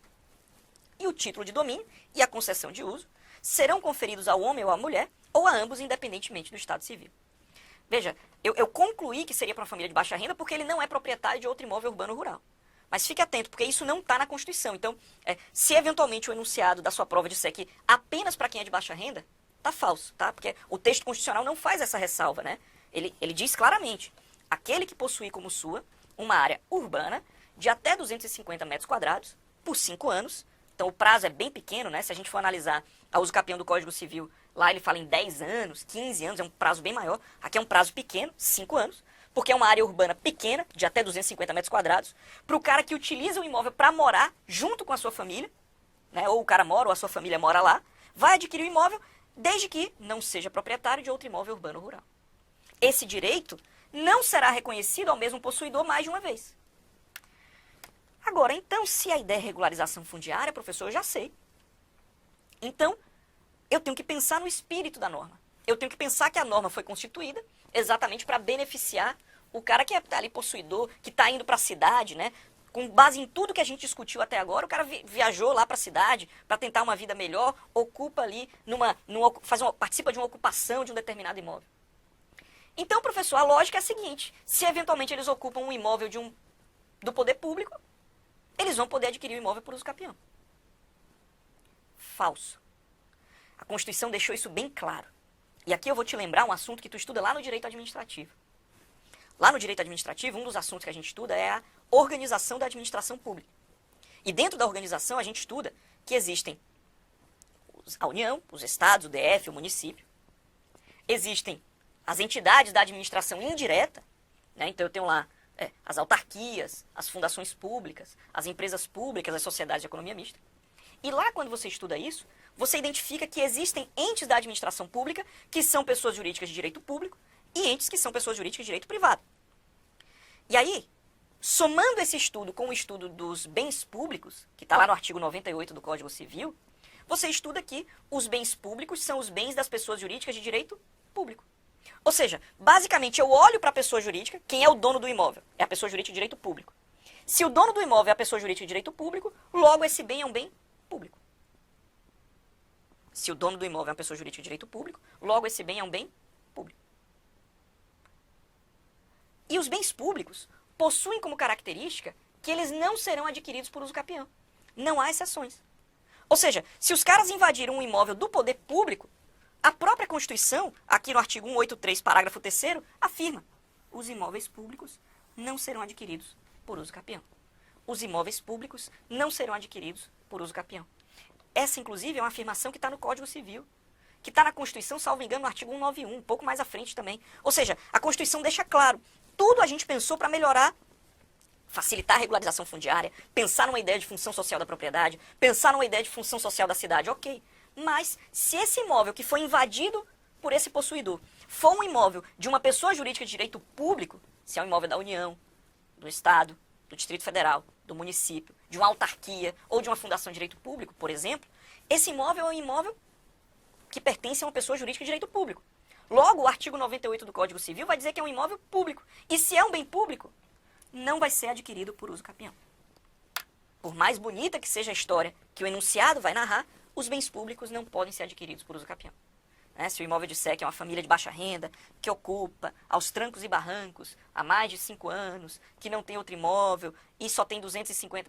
E o título de domínio e a concessão de uso serão conferidos ao homem ou à mulher, ou a ambos, independentemente do estado civil. Veja, eu concluí que seria para uma família de baixa renda porque ele não é proprietário de outro imóvel urbano ou rural. Mas fique atento, porque isso não está na Constituição. Então, se eventualmente o enunciado da sua prova disser que apenas para quem é de baixa renda, tá falso, tá? Porque o texto constitucional não faz essa ressalva, né? Ele diz claramente, aquele que possui como sua uma área urbana de até 250 metros quadrados por 5 anos. Então, o prazo é bem pequeno, né? Se a gente for analisar a uso capião do Código Civil, lá ele fala em 10 anos, 15 anos, é um prazo bem maior. Aqui é um prazo pequeno, 5 anos, porque é uma área urbana pequena, de até 250 metros quadrados, para o cara que utiliza o imóvel para morar junto com a sua família, né? Ou o cara mora, ou a sua família mora lá, vai adquirir o imóvel desde que não seja proprietário de outro imóvel urbano ou rural. Esse direito não será reconhecido ao mesmo possuidor mais de uma vez. Agora, então, se a ideia é regularização fundiária, professor, eu já sei. Então, eu tenho que pensar no espírito da norma. Eu tenho que pensar que a norma foi constituída exatamente para beneficiar o cara que está ali possuidor, que está indo para a cidade, né? Com base em tudo que a gente discutiu até agora, o cara viajou lá para a cidade para tentar uma vida melhor, ocupa ali, participa de uma ocupação de um determinado imóvel. Então, professor, a lógica é a seguinte: se eventualmente eles ocupam um imóvel do poder público, eles vão poder adquirir o imóvel por uso capião. Falso. A Constituição deixou isso bem claro. E aqui eu vou te lembrar um assunto que tu estuda lá no direito administrativo. Lá no direito administrativo, um dos assuntos que a gente estuda é a organização da administração pública. E dentro da organização a gente estuda que existem a União, os estados, o DF, o município. Existem as entidades da administração indireta, né? Então eu tenho lá as autarquias, as fundações públicas, as empresas públicas, as sociedades de economia mista. E lá, quando você estuda isso, você identifica que existem entes da administração pública que são pessoas jurídicas de direito público e entes que são pessoas jurídicas de direito privado. E aí, somando esse estudo com o estudo dos bens públicos, que está lá no artigo 98 do Código Civil, você estuda que os bens públicos são os bens das pessoas jurídicas de direito público. Ou seja, basicamente eu olho para a pessoa jurídica, quem é o dono do imóvel? É a pessoa jurídica de direito público. Se o dono do imóvel é a pessoa jurídica de direito público, logo esse bem é um bem público. Se o dono do imóvel é uma pessoa jurídica de direito público, logo esse bem é um bem público. E os bens públicos possuem como característica que eles não serão adquiridos por uso capião. Não há exceções. Ou seja, se os caras invadiram um imóvel do poder público, a própria Constituição, aqui no artigo 183, parágrafo 3º, afirma: os imóveis públicos não serão adquiridos por uso capião. Os imóveis públicos não serão adquiridos por uso capião. Essa, inclusive, é uma afirmação que está no Código Civil, que está na Constituição, salvo engano, no artigo 191, um pouco mais à frente também. Ou seja, a Constituição deixa claro, tudo a gente pensou para melhorar, facilitar a regularização fundiária, pensar numa ideia de função social da propriedade, pensar numa ideia de função social da cidade, ok. Mas, se esse imóvel que foi invadido por esse possuidor for um imóvel de uma pessoa jurídica de direito público, se é um imóvel da União, do Estado, do Distrito Federal, do município, de uma autarquia ou de uma fundação de direito público, por exemplo, esse imóvel é um imóvel que pertence a uma pessoa jurídica de direito público. Logo, o artigo 98 do Código Civil vai dizer que é um imóvel público. E se é um bem público, não vai ser adquirido por uso capião. Por mais bonita que seja a história que o enunciado vai narrar, os bens públicos não podem ser adquiridos por uso capião. Se o imóvel disser que é uma família de baixa renda, que ocupa aos trancos e barrancos há mais de 5 anos, que não tem outro imóvel e só tem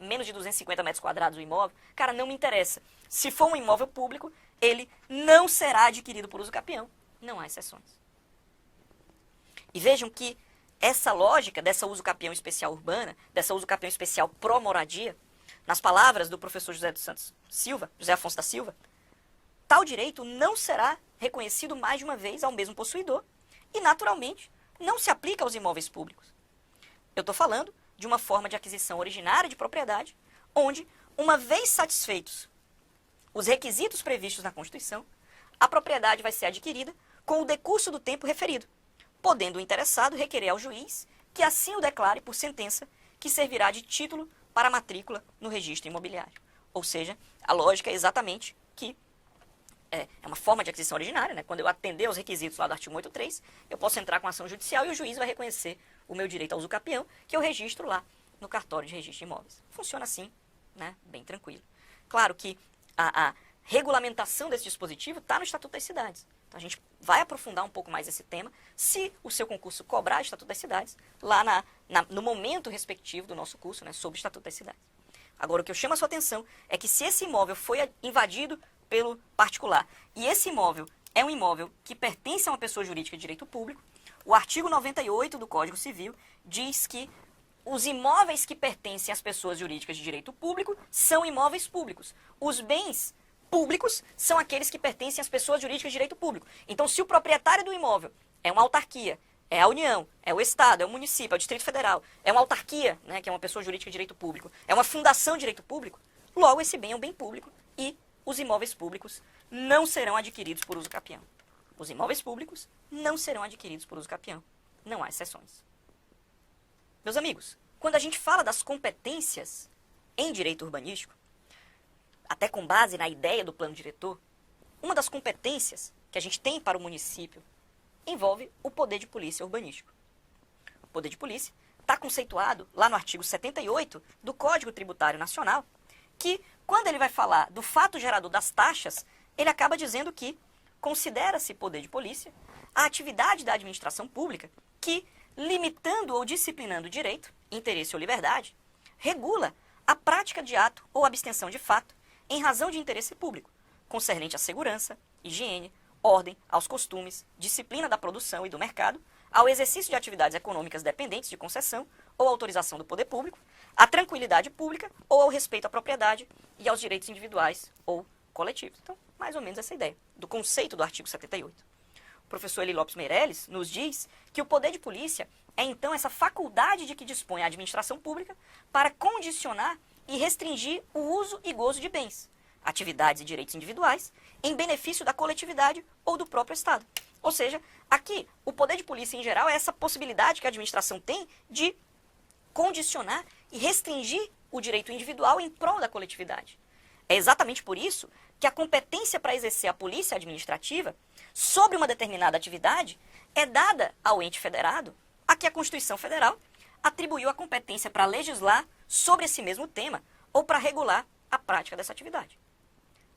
menos de 250 metros quadrados o imóvel, cara, não me interessa. Se for um imóvel público, ele não será adquirido por uso capião. Não há exceções. E vejam que essa lógica dessa uso capião especial urbana, dessa uso capião especial pró-moradia, nas palavras do professor José Afonso da Silva, tal direito não será reconhecido mais de uma vez ao mesmo possuidor e, naturalmente, não se aplica aos imóveis públicos. Eu estou falando de uma forma de aquisição originária de propriedade, onde, uma vez satisfeitos os requisitos previstos na Constituição, a propriedade vai ser adquirida com o decurso do tempo referido, podendo o interessado requerer ao juiz que assim o declare por sentença, que servirá de título para a matrícula no registro imobiliário. Ou seja, a lógica é exatamente que é uma forma de aquisição originária, né? Quando eu atender aos requisitos lá do artigo 183, eu posso entrar com ação judicial e o juiz vai reconhecer o meu direito ao uso capião, que eu registro lá no cartório de registro de imóveis. Funciona assim, né? Bem tranquilo. Claro que a regulamentação desse dispositivo está no Estatuto das Cidades. Então a gente vai aprofundar um pouco mais esse tema, se o seu concurso cobrar o Estatuto das Cidades, lá no momento respectivo do nosso curso, né? Sobre o Estatuto das Cidades. Agora, o que eu chamo a sua atenção é que se esse imóvel foi invadido pelo particular, e esse imóvel é um imóvel que pertence a uma pessoa jurídica de direito público, o artigo 98 do Código Civil diz que os imóveis que pertencem às pessoas jurídicas de direito público são imóveis públicos. Os bens públicos são aqueles que pertencem às pessoas jurídicas de direito público. Então, se o proprietário do imóvel é uma autarquia, é a União, é o Estado, é o município, é o Distrito Federal, é uma autarquia, né, que é uma pessoa jurídica de direito público, é uma fundação de direito público, logo esse bem é um bem público e os imóveis públicos não serão adquiridos por uso capião. Os imóveis públicos não serão adquiridos por uso capião. Não há exceções. Meus amigos, quando a gente fala das competências em direito urbanístico, até com base na ideia do plano diretor, uma das competências que a gente tem para o município envolve o poder de polícia urbanístico. O poder de polícia está conceituado lá no artigo 78 do Código Tributário Nacional, que, quando ele vai falar do fato gerador das taxas, ele acaba dizendo que considera-se poder de polícia a atividade da administração pública que, limitando ou disciplinando o direito, interesse ou liberdade, regula a prática de ato ou abstenção de fato em razão de interesse público, concernente à segurança, higiene, ordem, aos costumes, disciplina da produção e do mercado, ao exercício de atividades econômicas dependentes de concessão ou autorização do poder público, à tranquilidade pública ou ao respeito à propriedade e aos direitos individuais ou coletivos. Então, mais ou menos essa ideia do conceito do artigo 78. O professor Eli Lopes Meirelles nos diz que o poder de polícia é, então, essa faculdade de que dispõe a administração pública para condicionar e restringir o uso e gozo de bens, atividades e direitos individuais em benefício da coletividade ou do próprio Estado. Ou seja, aqui, o poder de polícia em geral é essa possibilidade que a administração tem de condicionar e restringir o direito individual em prol da coletividade. É exatamente por isso que a competência para exercer a polícia administrativa sobre uma determinada atividade é dada ao ente federado, a que a Constituição Federal atribuiu a competência para legislar sobre esse mesmo tema ou para regular a prática dessa atividade.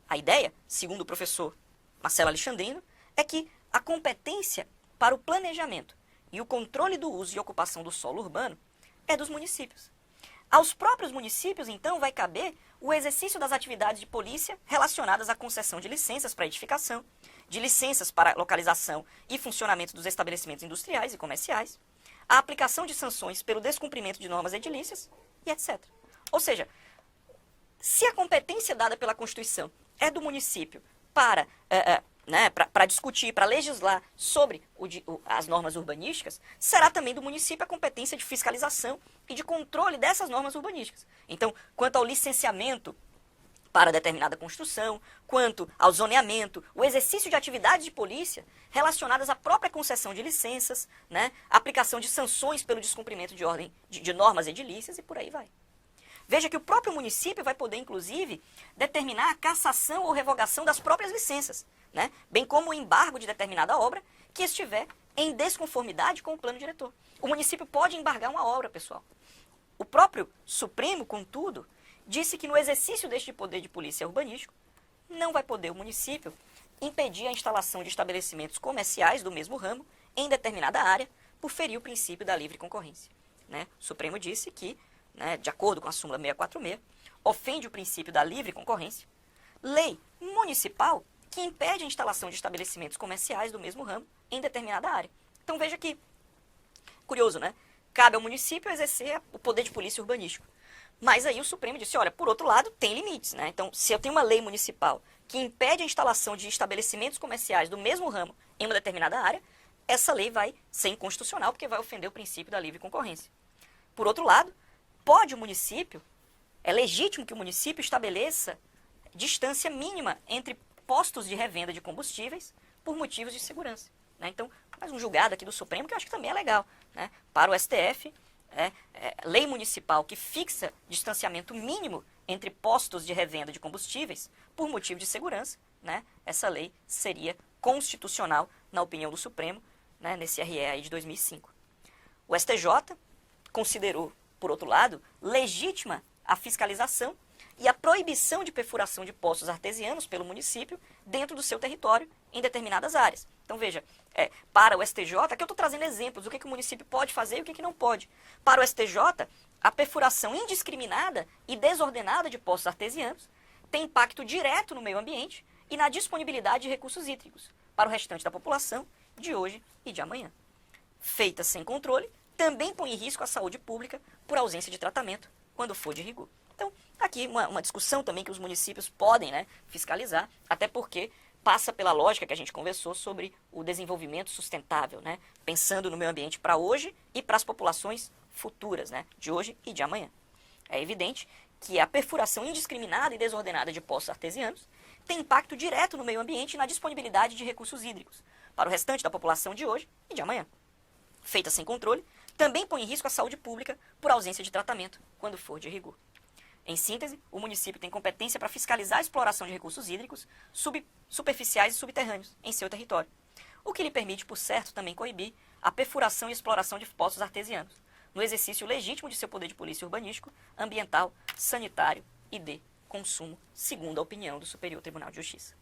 A ideia, segundo o professor Marcelo Alexandrino, é que a competência para o planejamento e o controle do uso e ocupação do solo urbano é dos municípios. Aos próprios municípios, então, vai caber o exercício das atividades de polícia relacionadas à concessão de licenças para edificação, de licenças para localização e funcionamento dos estabelecimentos industriais e comerciais, a aplicação de sanções pelo descumprimento de normas edilícias e etc. Ou seja, se a competência dada pela Constituição é do município para discutir, para legislar sobre as normas urbanísticas, será também do município a competência de fiscalização e de controle dessas normas urbanísticas. Então, quanto ao licenciamento para determinada construção, quanto ao zoneamento, o exercício de atividades de polícia relacionadas à própria concessão de licenças, aplicação de sanções pelo descumprimento de normas edilícias e por aí vai. Veja que o próprio município vai poder, inclusive, determinar a cassação ou revogação das próprias licenças, bem como o embargo de determinada obra que estiver em desconformidade com o plano diretor. O município pode embargar uma obra, pessoal. O próprio Supremo, contudo, disse que no exercício deste poder de polícia urbanístico, não vai poder o município impedir a instalação de estabelecimentos comerciais do mesmo ramo em determinada área por ferir o princípio da livre concorrência. O Supremo disse que, de acordo com a súmula 646, ofende o princípio da livre concorrência, lei municipal que impede a instalação de estabelecimentos comerciais do mesmo ramo em determinada área. Então veja que, curioso, cabe ao município exercer o poder de polícia urbanístico. Mas aí o Supremo disse, olha, por outro lado, tem limites, Então, se eu tenho uma lei municipal que impede a instalação de estabelecimentos comerciais do mesmo ramo em uma determinada área, essa lei vai ser inconstitucional porque vai ofender o princípio da livre concorrência. Por outro lado, pode o município, é legítimo que o município estabeleça distância mínima entre postos de revenda de combustíveis por motivos de segurança. Então, mais um julgado aqui do Supremo que eu acho que também é legal. Para o STF, lei municipal que fixa distanciamento mínimo entre postos de revenda de combustíveis por motivo de segurança, essa lei seria constitucional, na opinião do Supremo, nesse RE aí de 2005. O STJ considerou, por outro lado, legítima a fiscalização e a proibição de perfuração de poços artesianos pelo município dentro do seu território em determinadas áreas. Então veja, para o STJ, aqui eu estou trazendo exemplos do que o município pode fazer e o que não pode. Para o STJ, a perfuração indiscriminada e desordenada de poços artesianos tem impacto direto no meio ambiente e na disponibilidade de recursos hídricos para o restante da população de hoje e de amanhã. Feita sem controle, também põe em risco a saúde pública por ausência de tratamento quando for de rigor. Então, aqui uma discussão também que os municípios podem fiscalizar, até porque passa pela lógica que a gente conversou sobre o desenvolvimento sustentável, pensando no meio ambiente para hoje e para as populações futuras, de hoje e de amanhã. É evidente que a perfuração indiscriminada e desordenada de poços artesianos tem impacto direto no meio ambiente e na disponibilidade de recursos hídricos para o restante da população de hoje e de amanhã. Feita sem controle, também põe em risco a saúde pública por ausência de tratamento quando for de rigor. Em síntese, o município tem competência para fiscalizar a exploração de recursos hídricos superficiais e subterrâneos em seu território, o que lhe permite, por certo, também coibir a perfuração e exploração de poços artesianos, no exercício legítimo de seu poder de polícia urbanístico, ambiental, sanitário e de consumo, segundo a opinião do Superior Tribunal de Justiça.